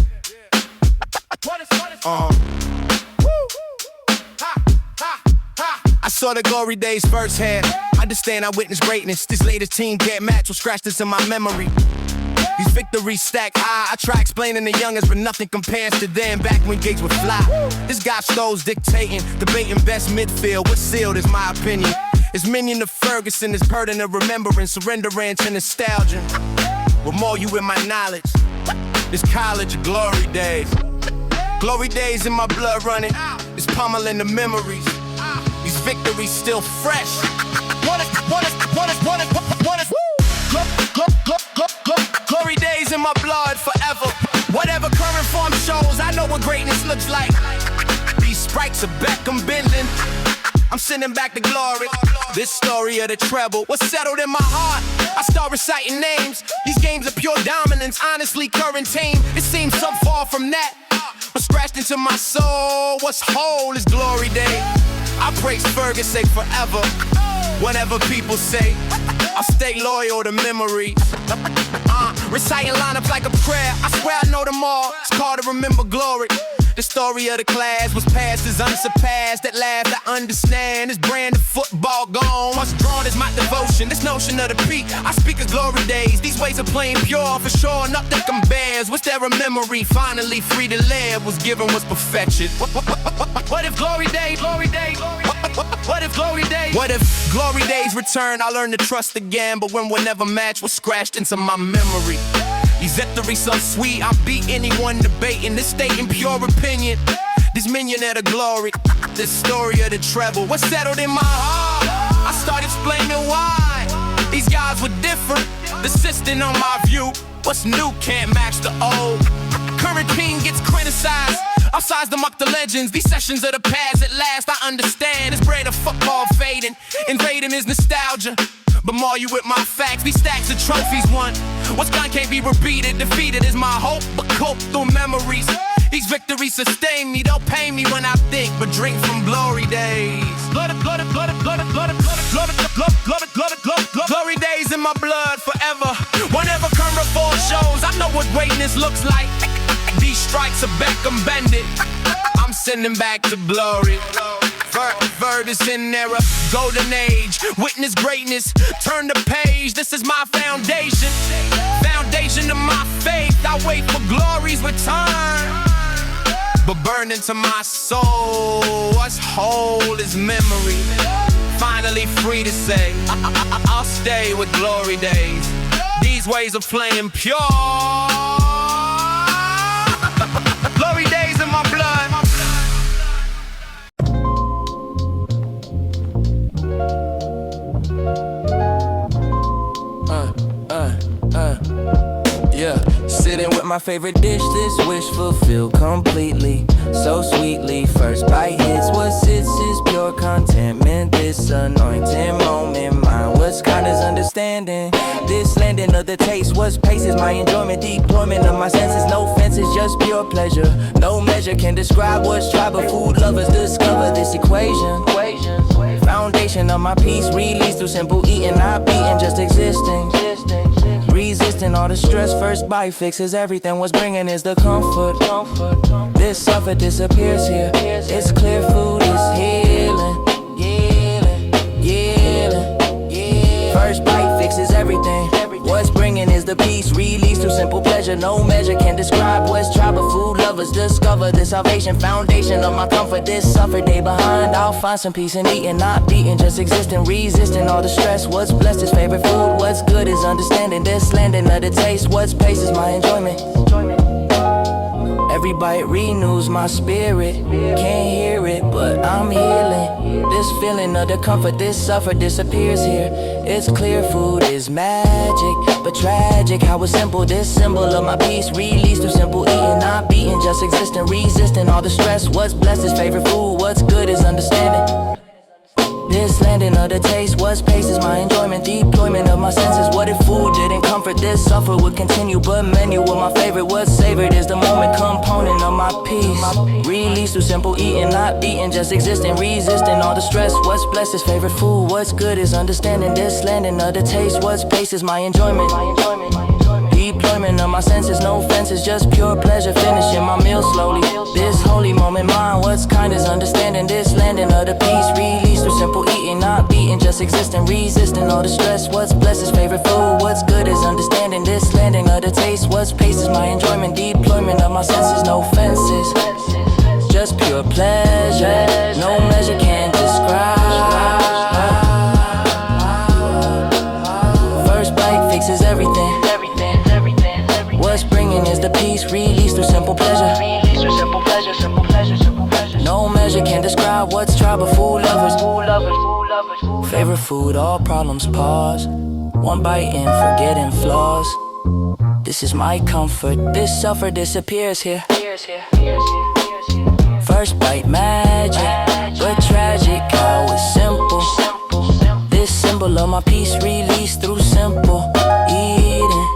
saw the glory days firsthand. Understand I witnessed greatness. This latest team can't match what scratched into my memory. These victories stack high. I try explaining the youngest, but nothing compares to them back when gigs would fly. This guy Stowe's dictating, debating best midfield. What's sealed is my opinion. It's minion to Ferguson, it's burden of remembrance, surrenderance to nostalgia. With more you in my knowledge. This college of glory days. Glory days in my blood running. It's pummeling the memories. These victories still fresh. Glory days in my blood forever. Whatever current form shows, I know what greatness looks like. These sprites are back, I'm bending. I'm sending back the glory. This story of the treble was settled in my heart. I start reciting names. These games are pure dominance. Honestly, current team, it seems so far from that. But scratched into my soul, what's whole is glory day. I praise Ferguson forever. Whatever people say, I'll stay loyal to memory. Reciting lineups like a prayer. I swear I know them all. It's called to remember glory. The story of the class was past is unsurpassed. At last I understand this brand of football gone. What's drawn is my devotion. This notion of the peak, I speak of glory days. These ways of playing pure, for sure nothing compares. What's there a memory? Finally free to live was given was perfection. What if glory days? What if glory days? What if glory days return? I learn to trust again, but when we'll never match was scratched into my memory. These victories so sweet, I beat anyone debating. This stating pure opinion. This minion of the glory. This story of the treble was settled in my heart. I start explaining why these guys were different. Persistent on my view. What's new can't match the old. Current king gets criticized. I'll size them up the legends. These sessions of the past at last I understand. It's bread of football fading. Invading is nostalgia. But more you with my facts, these stacks of trophies won. What's gone can't be repeated. Defeated is my hope, but cope through memories. These victories sustain me, they'll pain me when I think, but drink from glory days. Glory days in my blood forever. Whenever current form shows, I know what greatness looks like. These strikes are back, I'm bended. I'm sending back the glory. Vertus in era, golden age. Witness greatness, turn the page. This is my foundation. Foundation of my faith. I wait for glory's return. But burn into my soul, what's whole is memory. Finally free to say, I'll stay with glory days. These ways of playing pure. Glory days in my blood. Yeah, sitting with my favorite dish, this wish fulfilled completely, so sweetly. First bite hits what sits is pure contentment. This anointing moment, mine was kindness, understanding. This landing of the taste was paces, my enjoyment, deployment of my senses. No fences, just pure pleasure. No measure can describe what's tribal food lovers discover this equation. Foundation of my peace, released through simple eating, not beating, just existing. Resisting all the stress, first bite fixes everything. What's bringing is the comfort. This suffer disappears here. It's clear food is healing. First bite fixes everything. What's bringing is the peace, released through simple pleasure. No measure can describe what's tribal food lovers discover the salvation, foundation of my comfort. This suffer day behind, I'll find some peace in eating, not beating, just existing, resisting all the stress. What's blessed is favorite food, what's good is understanding. This landing of the taste, what's pace is my enjoyment. Every bite renews my spirit. Can't hear it, but I'm healing. This feeling of the comfort, this suffer disappears here. It's clear food is magic, but tragic how it's simple. This symbol of my peace, released through simple eating, not beating, just existing, resisting all the stress. What's blessed is favorite food, what's good is understanding. This landing of the taste, what's pace is my enjoyment. Deployment of my senses, what if food didn't comfort? This suffer would continue, but menu of my favorite. What's savored is the moment, component of my peace. Released through simple eating, not beating, just existing, resisting all the stress. What's blessed is favorite food, what's good is understanding. This landing of the taste, what's pace is my enjoyment. Deployment of my senses, no fences, just pure pleasure. Finishing my meal slowly. This holy moment, mine, what's kind is understanding. This landing of the peace, released through simple simple eating, not beating, just existing, resisting all the stress. What's blessed is favorite food, what's good is understanding this landing of the taste. What's pace is my enjoyment, deployment of my senses, no fences, just pure pleasure, no measure can describe. First bite fixes everything. What's bringing is the peace, release through simple pleasure. No measure can describe what's tribal food lovers. Favorite food, all problems pause. One bite in, forgetting flaws. This is my comfort, this suffer disappears here. First bite magic, but tragic how it's simple. This symbol of my peace, release through simple eating.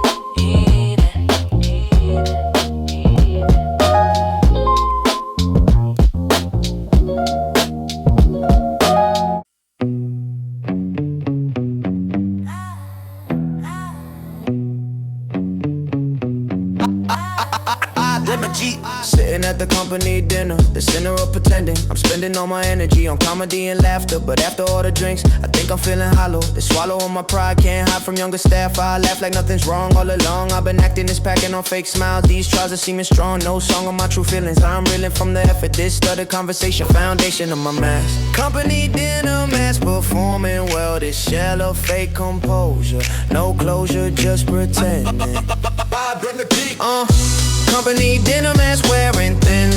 Sitting at the company dinner, the center of pretending I'm spending all my energy on comedy and laughter. But after all the drinks, I think I'm feeling hollow. The swallow on my pride, can't hide from younger staff. I laugh like nothing's wrong all along. I've been acting this, packing on fake smiles. These trials are seeming strong, no song on my true feelings. I'm reeling from the effort, this started conversation, foundation of my mask. Company dinner, mask performing well. This shell of fake composure, no closure, just pretending. Company dinner, mask wearing thin.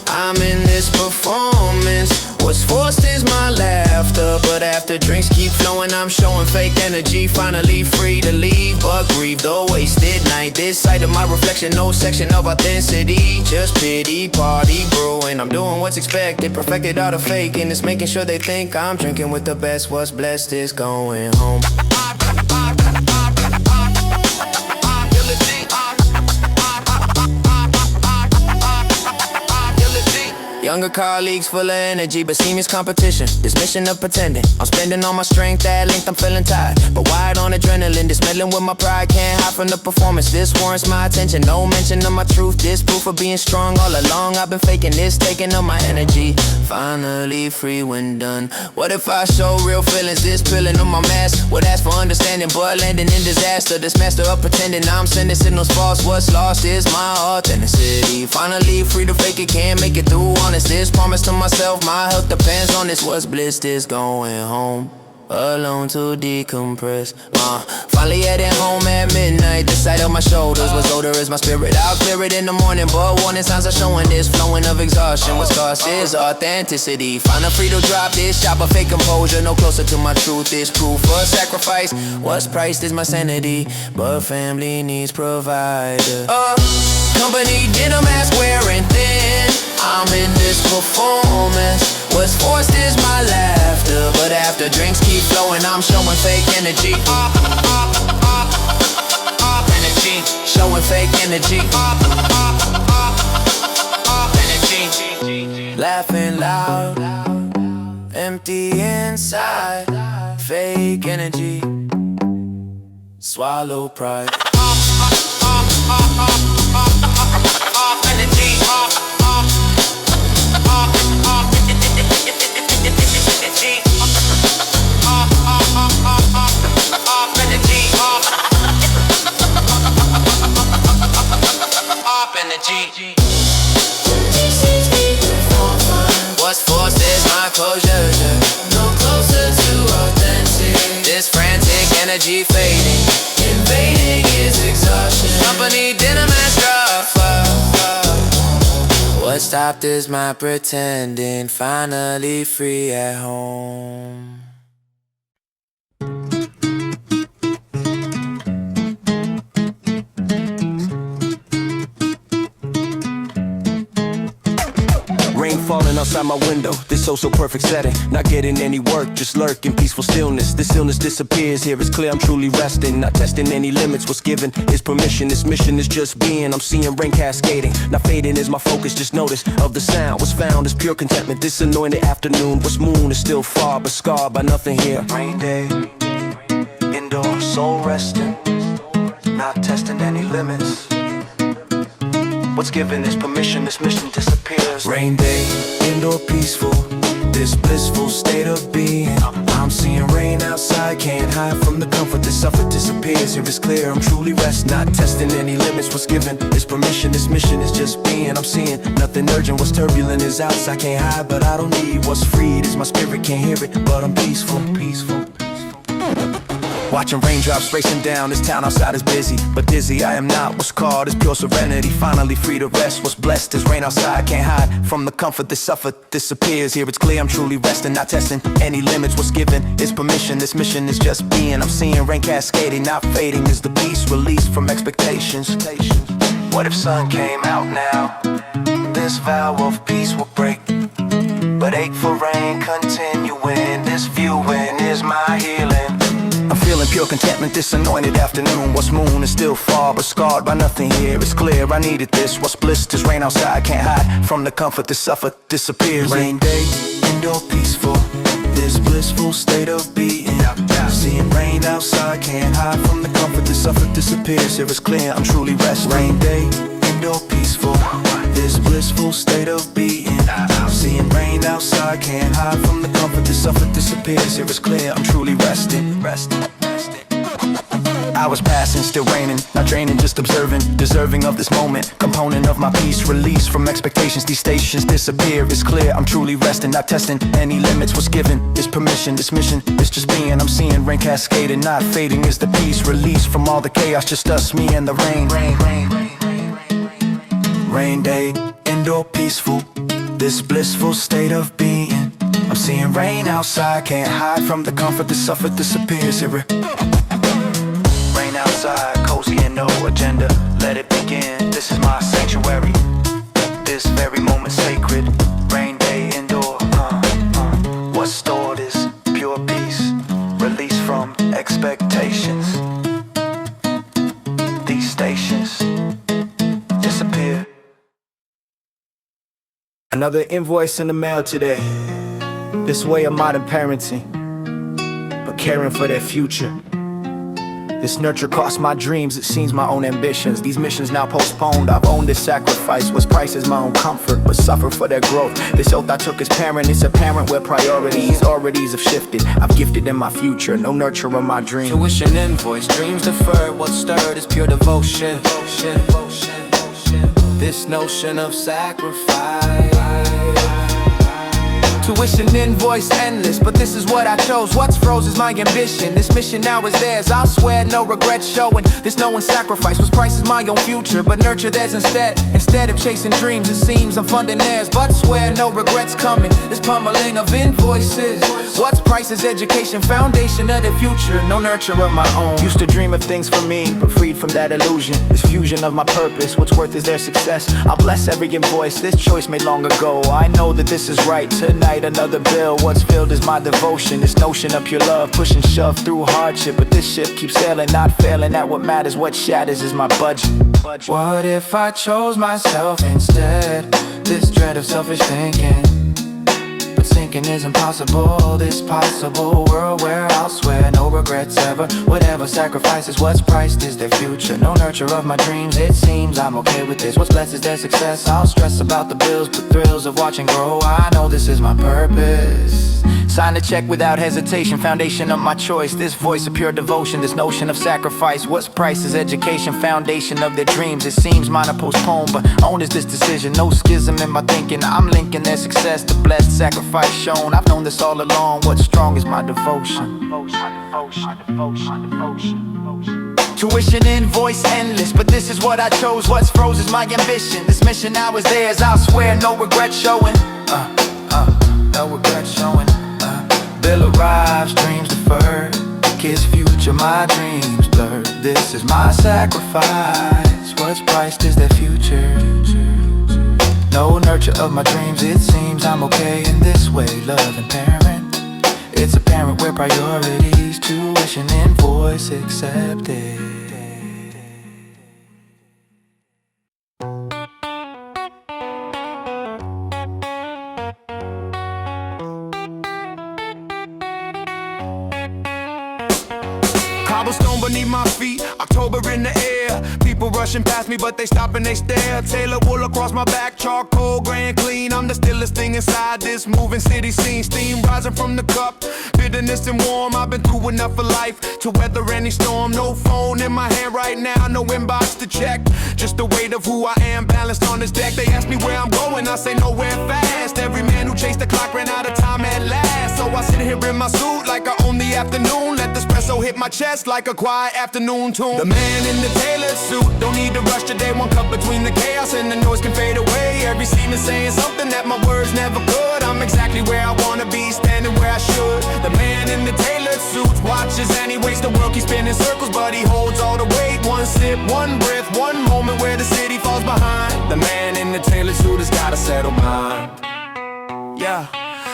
I'm in this performance. What's forced is my laughter, but after drinks keep flowing, I'm showing fake energy. Finally free to leave, but grieve the wasted night. This sight of my reflection, no section of authenticity, just pity, party brewing. I'm doing what's expected, perfected out of faking. It's making sure they think I'm drinking with the best. What's blessed is going home. Younger colleagues full of energy, but seniors competition. This mission of pretending I'm spending all my strength at length, I'm feeling tired, but wired on adrenaline. This meddling with my pride, can't hide from the performance. This warrants my attention, no mention of my truth. This proof of being strong all along. I've been faking this, taking up my energy. Finally free when done. What if I show real feelings? This peeling on my mask would ask for understanding, but landing in disaster. This master of pretending I'm sending signals false. What's lost is my authenticity. Finally free to fake it, can't make it through honest. This promise to myself, my health depends on this. What's bliss is going home, alone to decompress. Finally heading home at midnight. The sight of my shoulders was older as my spirit. I'll clear it in the morning, but warning signs are showing this flowing of exhaustion. What's cost is authenticity. Finally free to drop this shop of fake composure. No closer to my truth, this proof of sacrifice. What's priced is my sanity, but family needs provider. Company dinner, mask wearing thin. I'm in this performance. What's forced is my laughter, but after drinks keep flowing, I'm showing fake energy. Energy, showing fake energy. Energy, laughing loud, empty inside, fake energy. Swallow pride. Energy. What's forced is my closure, no closer to authentic. This frantic energy fading, invading is exhaustion. Company dinner, mask off. What stopped is my pretending. Finally free at home. Rain falling outside my window, this so perfect setting. Not getting any work, just lurking, peaceful stillness. This illness disappears, here it's clear I'm truly resting. Not testing any limits, what's given is permission. This mission is just being, I'm seeing rain cascading. Not fading is my focus, just notice of the sound. What's found is pure contentment, this anointed afternoon. What's moon is still far, but scarred by nothing here. Rain day, indoor, soul resting. Not testing any limits. What's given is permission, this mission disappears. Rain day, indoor peaceful, this blissful state of being. I'm seeing rain outside, can't hide from the comfort. This suffer disappears, here it's clear I'm truly rest. Not testing any limits, what's given is permission. This mission is just being. I'm seeing nothing urgent, what's turbulent is outside. Can't hide, but I don't need what's freed. Is my spirit, can't hear it, but I'm peaceful. Watching raindrops racing down, this town outside is busy, but dizzy I am not. What's called is pure serenity, finally free to rest. What's blessed is rain outside, can't hide from the comfort. This suffer disappears, here it's clear I'm truly resting. Not testing any limits, what's given is permission. This mission is just being. I'm seeing rain cascading, not fading. Is the peace released from expectations? What if sun came out now? This vow of peace will break, but ache for rain continuing. This viewing is my healing. I'm feeling pure contentment this anointed afternoon. What's moon is still far, but scarred by nothing here. It's clear I needed this. What's bliss? There's rain outside, can't hide from the comfort. This suffer disappears. Rain day, indoor peaceful, this blissful state of being. Seeing rain outside, can't hide from the comfort. This suffer disappears. Here it's clear I'm truly resting. Rain day, indoor peaceful, this blissful state of being. Seeing rain outside, can't hide from the comfort. This suffer disappears. Here it's clear I'm truly resting. Hours passing, still raining, not draining, just observing, deserving of this moment. Component of my peace, release from expectations. These stations disappear, it's clear I'm truly resting. Not testing any limits, what's given is permission. This mission is just being. I'm seeing rain cascading, not fading. Is the peace released from all the chaos? Just us, me and the rain. Rain day, indoor peaceful, this blissful state of being. I'm seeing rain outside, can't hide from the comfort. This suffer disappears. Here rain outside, cozy and no agenda. Let it begin. This is my sanctuary. This very moment sacred. Rain day indoor. What's stored is pure peace, release from expectations. These stations disappear. Another invoice in the mail today. This way of modern parenting, but caring for their future. This nurture cost my dreams, it seems my own ambitions. These missions now postponed, I've owned this sacrifice. What's price is my own comfort, but suffer for their growth. This oath I took as parent, it's apparent where priorities already have shifted. I've gifted in my future, no nurture of my dreams. Tuition invoice, dreams deferred, what's stirred is pure devotion. This notion of sacrifice. Tuition invoice endless, but this is what I chose. What's froze is my ambition. This mission now is theirs, I'll swear no regrets showing. This no one sacrifice, what's price is my own future, but nurture theirs instead. Instead of chasing dreams, it seems I'm funding theirs, but swear no regrets coming. This pummeling of invoices. What's price is education, foundation of the future, no nurture of my own. Used to dream of things for me, but freed from that illusion. This fusion of my purpose, what's worth is their success. I'll bless every invoice, this choice made long ago. I know that this is right tonight. Another bill, what's filled is my devotion. This notion of pure love, push and shove through hardship. But this ship keeps sailing, not failing at what matters. What shatters is my budget. What if I chose myself instead? This dread of selfish thinking, but sinking is impossible. This possible world where I'll swear no regrets ever. Whatever sacrifices, what's priced is their future. No nurture of my dreams, it seems I'm okay with this. What's blessed is their success. I'll stress about the bills, but thrills of watching grow. I know this is my purpose. Sign the check without hesitation, foundation of my choice. This voice of pure devotion, this notion of sacrifice. What's price is education, foundation of their dreams. It seems mine are postponed, but own is this decision. No schism in my thinking, I'm linking their success to blessed sacrifice shown. I've known this all along, what's strong is my devotion. Tuition invoice endless, but this is what I chose. What's froze is my ambition. This mission now is theirs, I'll swear no regret showing. No regret showing. Bill arrives, dreams deferred. Kids future, my dreams blurred. This is my sacrifice. What's priced is their future. No nurture of my dreams, it seems I'm okay in this way. Love and parent, it's apparent where priorities. Tuition invoice accepted. Cobblestone beneath my feet, October in the air. People rushing past me, but they stop and they stare. Taylor wool across my back, charcoal, gray and clean. I'm the stillest thing inside this moving city scene. Steam rising from the cup, bitterness and warm. I've been through enough of life to weather any storm. No phone in my hand right now, no inbox to check. Just the weight of who I am balanced on this deck. They ask me where I'm going, I say nowhere fast. Every man who chased the clock ran out of time at last. So I sit here in my suit like I own the afternoon. Let the espresso hit my chest like a quiet afternoon tune. The man in the tailored suit, don't need to rush today. One cup between the chaos and the noise can fade away. Every scene is saying something that my words never could. I'm exactly where I wanna be, standing where I should. The man in the tailored suit watches and he waits. The world keeps spinning circles, but he holds all the weight. One sip, one breath, one moment where the city falls behind. The man in the tailored suit has gotta settle mine. Yeah.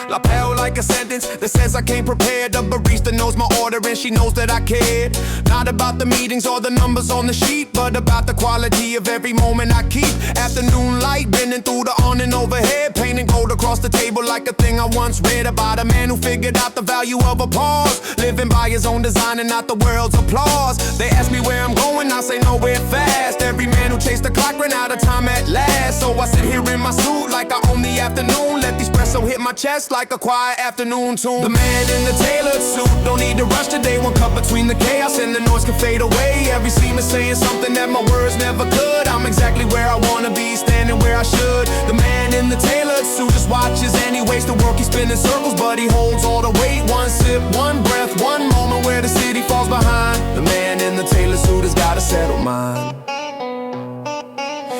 Lapel like a sentence that says I came prepared. The barista knows my order and she knows that I cared. Not about the meetings or the numbers on the sheet, but about the quality of every moment I keep. Afternoon light bending through the on and overhead, painting gold across the table like a thing I once read about a man who figured out the value of a pause, living by his own design and not the world's applause. They ask me where I'm going, I say nowhere fast. Every man who chased the clock ran out of time at last. So I sit here in my suit like I own the afternoon. Let the espresso hit my chest like a quiet afternoon tune. The man in the tailored suit, don't need to rush today. One cup between the chaos and the noise can fade away. Every seam is saying something that my words never could. I'm exactly where I wanna be, standing where I should. The man in the tailored suit just watches and he waits. The work he's spinning circles, but he holds all the weight. One sip, one breath, one moment where the city falls behind. The man in the tailored suit has gotta settle mine.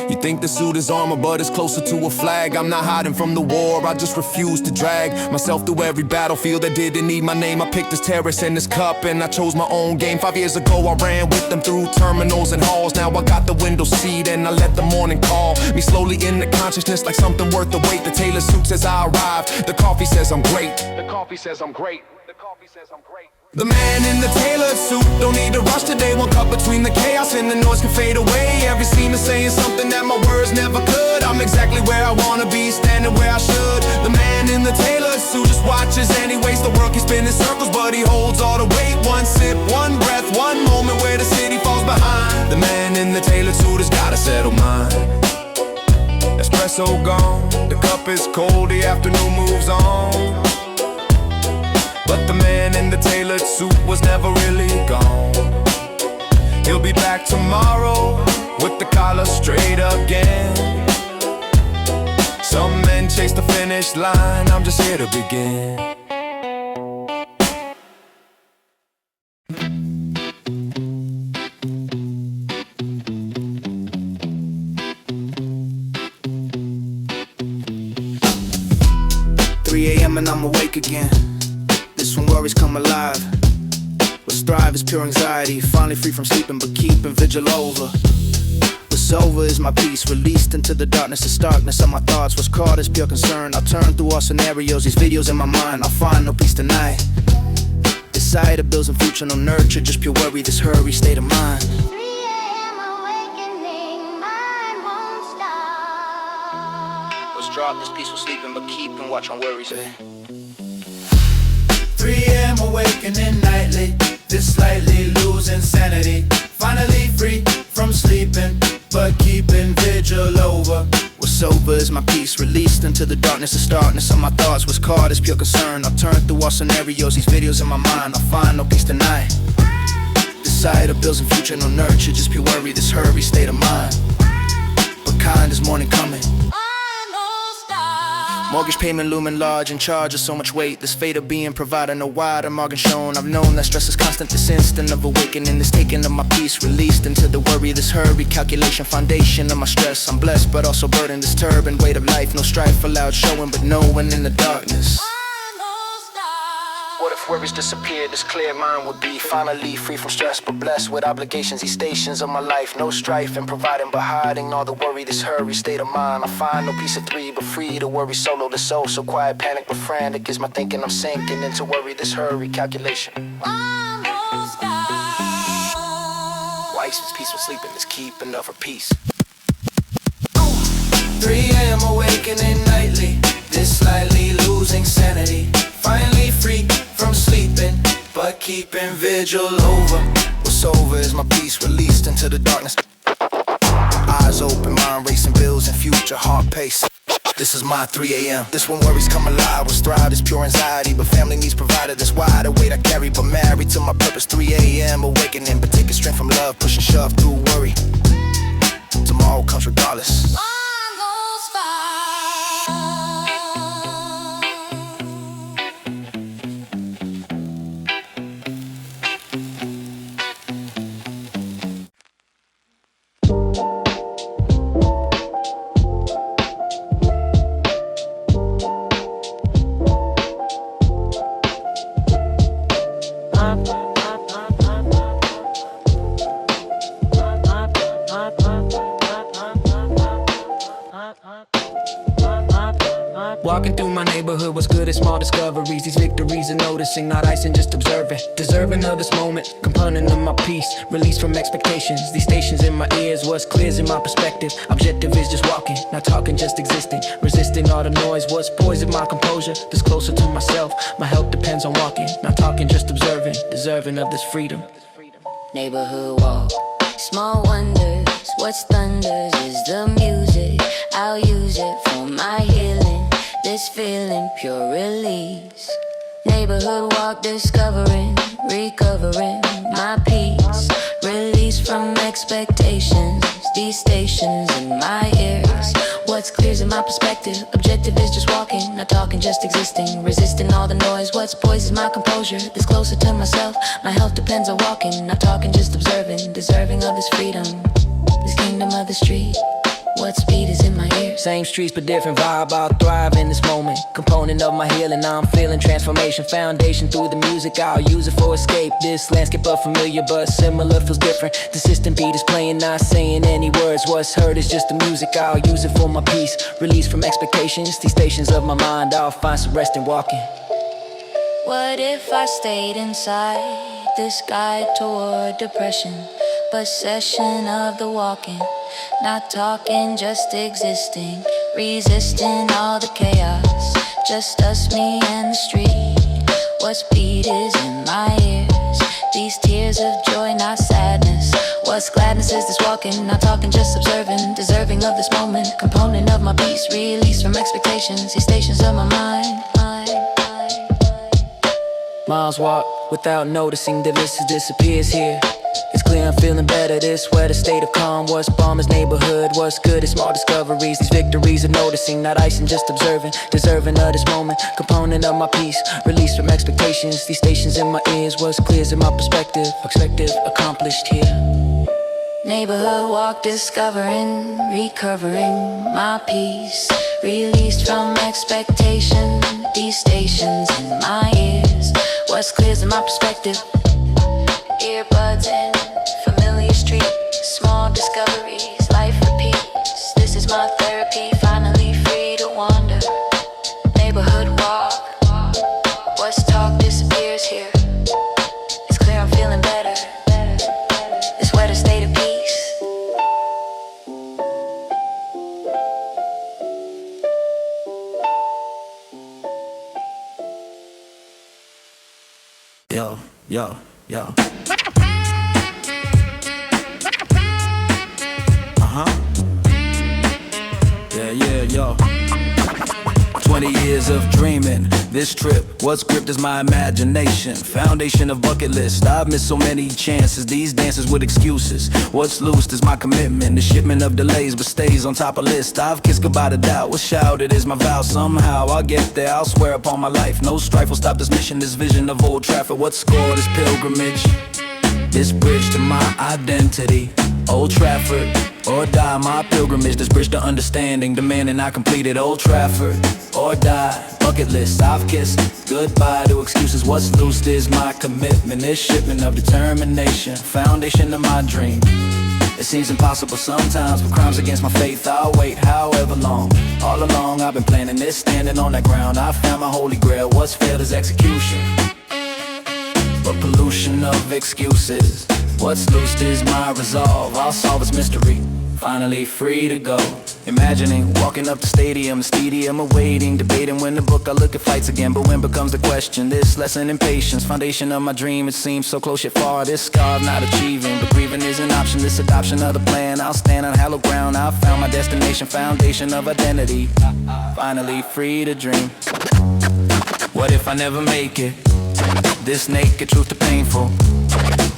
You think the suit is armor, but it's closer to a flag. I'm not hiding from the war, I just refuse to drag myself through every battlefield that didn't need my name. I picked this terrace and this cup, and I chose my own game. 5 years ago, I ran with them through terminals and halls. Now I got the window seat, and I let the morning call me slowly into consciousness like something worth the wait. The tailored suit says I arrived, the coffee says I'm great. The coffee says I'm great. The coffee says I'm great. The man in the tailored suit, don't need to rush today. One cup between the chaos and the noise can fade away. Every scene is saying something that my words never could. I'm exactly where I wanna be, standing where I should. The man in the tailored suit just watches and he waits. The work he's spinning circles, but he holds all the weight. One sip, one breath, one moment where the city falls behind. The man in the tailored suit has gotta settle mine. Espresso gone, the cup is cold, the afternoon moves on. But the man in the tailored suit was never really gone. He'll be back tomorrow with the collar straight again. Some men chase the finish line, I'm just here to begin. And I'm awake again. This when worries come alive. What's thrive is pure anxiety. Finally free from sleeping but keeping vigil over. What's over is my peace, released into the darkness. The starkness of my thoughts. What's caught is pure concern. I'll turn through all scenarios, these videos in my mind. I'll find no peace tonight. Desire builds a future, no nurture. Just pure worry, this hurry state of mind. 3 a.m. awakening, mind won't stop. What's dropped is peaceful sleeping but keeping watch on worries. 3 a.m. awakening nightly, just slightly losing sanity. Finally free from sleeping, but keeping vigil over. What's sober is my peace, released into the darkness. The starkness of my thoughts. What's caught is pure concern. I'll turn through all scenarios, these videos in my mind. I'll find no peace tonight. Desire builds a future, no nurture. Just pure worry, this hurry state of mind. But kind is morning coming. Mortgage payment looming large, in charge of so much weight. This fate of being provided, no wider margin shown. I've known that stress is constant, this instant of awakening. This taking of my peace, released into the worry. This hurry, calculation, foundation of my stress. I'm blessed but also burdened, this turban weight of life. No strife allowed showing, but knowing in the darkness. What if worries disappeared? This clear mind would be finally free from stress, but blessed with obligations. These stations of my life, no strife and providing, but hiding all the worry. This hurry state of mind. I find no peace of three, but free to worry solo. The soul so quiet, panic but frantic is my thinking. I'm sinking into worry. This hurry calculation. Why is peaceful sleeping? Is keeping of her peace. 3 a.m. awakening nightly, this slightly losing sanity. Finally free from sleeping, but keeping vigil over. it's over is my peace released into the darkness. Eyes open, mind racing, bills and future, heart pace. This is my 3 a.m. This when worries come alive, what's thrive is pure anxiety, but family needs provided, that's why the weight I carry. But married to my purpose, 3 a.m. awakening, but taking strength from love, push and shove through worry. Tomorrow comes regardless. Walking through my neighborhood, what's good is small discoveries. These victories are noticing, not icing, just observing. Deserving of this moment, component of my peace, released from expectations. These stations in my ears, what's clears in my perspective. Objective is just walking, not talking, just existing. Resisting all the noise, what's poison my composure. This closer to myself, my health depends on walking, not talking, just observing. Deserving of this freedom. Neighborhood walk, small wonders. What's thunders is the music. I'll use it for my healing. This feeling, pure release. Neighborhood walk, discovering, recovering my peace. Release from expectations. These stations in my ears. What's clears in my perspective. Objective is just walking, not talking, just existing. Resisting all the noise. What's poisons my composure. This closer to myself. My health depends on walking, not talking, just observing. Deserving of this freedom. This kingdom of the street. What speed is in my ears? Same streets but different vibe, I'll thrive in this moment. Component of my healing, I'm feeling transformation. Foundation through the music, I'll use it for escape. This landscape unfamiliar but similar feels different. The system beat is playing, not saying any words. What's heard is just the music, I'll use it for my peace. Release from expectations, these stations of my mind, I'll find some rest in walking. What if I stayed inside this guide toward depression? Possession of the walking, not talking, just existing. Resisting all the chaos, just us, me and the street. What speed is in my ears? These tears of joy, not sadness. What's gladness is this walking, not talking, just observing. Deserving of this moment, component of my peace. Release from expectations, these stations of my mind. Miles walk without noticing, the vista disappears here. It's clear I'm feeling better, this weather state of calm. What's bomb is neighborhood, what's good is small discoveries. These victories are noticing, not icing, just observing. Deserving of this moment, component of my peace. Release from expectations, these stations in my ears. What's clears in my perspective, perspective accomplished here. Neighborhood walk, discovering, recovering my peace. Released from expectation, these stations in my ears. What's clears in my perspective. Earbuds in familiar street. Small discoveries, life repeats. This is my therapy, finally free to wander. Neighborhood walk, what's talk disappears here. It's clear I'm feeling better. This weather state of peace. Yo, yo, yo. Yeah, yo. 20 years of dreaming. This trip, what's gripped is my imagination. Foundation of bucket list. I've missed so many chances. These dances with excuses. What's loose is my commitment. The shipment of delays, but stays on top of list. I've kissed goodbye to doubt. What's shouted is my vow. Somehow I'll get there. I'll swear upon my life. No strife will stop this mission. This vision of Old Trafford. What's scored is pilgrimage. This bridge to my identity. Old Trafford, or die, my pilgrimage. This bridge to understanding, demanding I completed Old Trafford, or die. Bucket list, I've kissed goodbye to excuses. What's loose is my commitment. This shipment of determination, foundation of my dream. It seems impossible sometimes, but crimes against my faith, I'll wait however long. All along I've been planning this, standing on that ground. I found my holy grail, what's failed is execution. But pollution of excuses. What's loose is my resolve. I'll solve its mystery. Finally free to go Imagining walking up the stadium awaiting, debating when the book I look at fights again. But when becomes the question, this lesson in patience, foundation of my dream, it seems so close yet far. This scar of not achieving, but grieving is an option. This adoption of the plan, I'll stand on hallowed ground. I found my destination, foundation of identity. Finally free to dream. What if I never make it? This naked truth to painful,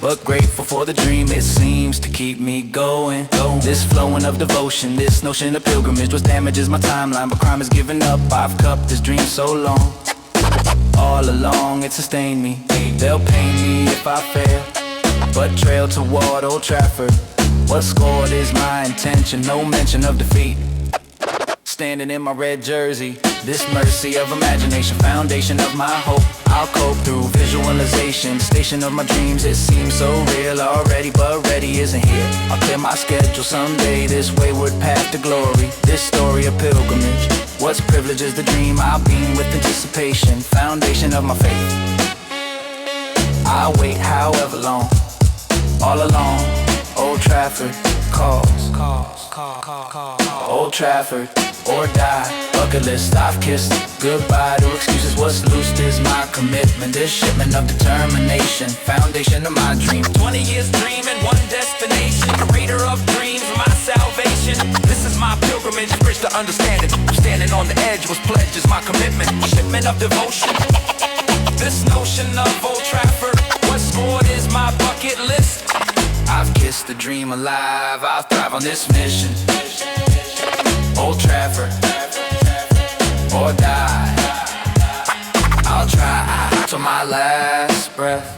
but grateful for the dream it seems to keep me going. This flowing of devotion, this notion of pilgrimage, which damages my timeline, but crime is giving up. I've cupped this dream so long, all along it sustained me. They'll pay me if I fail, but trail toward Old Trafford. What scored is my intention, no mention of defeat. Standing in my red jersey, this mercy of imagination, foundation of my hope. I'll cope through visualization, station of my dreams. It seems so real already, but ready isn't here. I'll clear my schedule someday, this wayward path to glory. This story of pilgrimage, what's privilege is the dream. I'll beam with anticipation, foundation of my faith. I'll wait however long, all along Old Trafford calls. Old Trafford or die, bucket list I've kissed. Goodbye to excuses, what's loosed is my commitment. This shipment of determination, foundation of my dream. 20 years dreaming, one destination, creator of dreams, my salvation. This is my pilgrimage, bridge to understanding. Standing on the edge was pledged is my commitment. Shipment of devotion, this notion of Old Trafford, what scored is my bucket list. I've kissed the dream alive, I'll thrive on this mission. Old Trafford or die, I'll try till my last breath.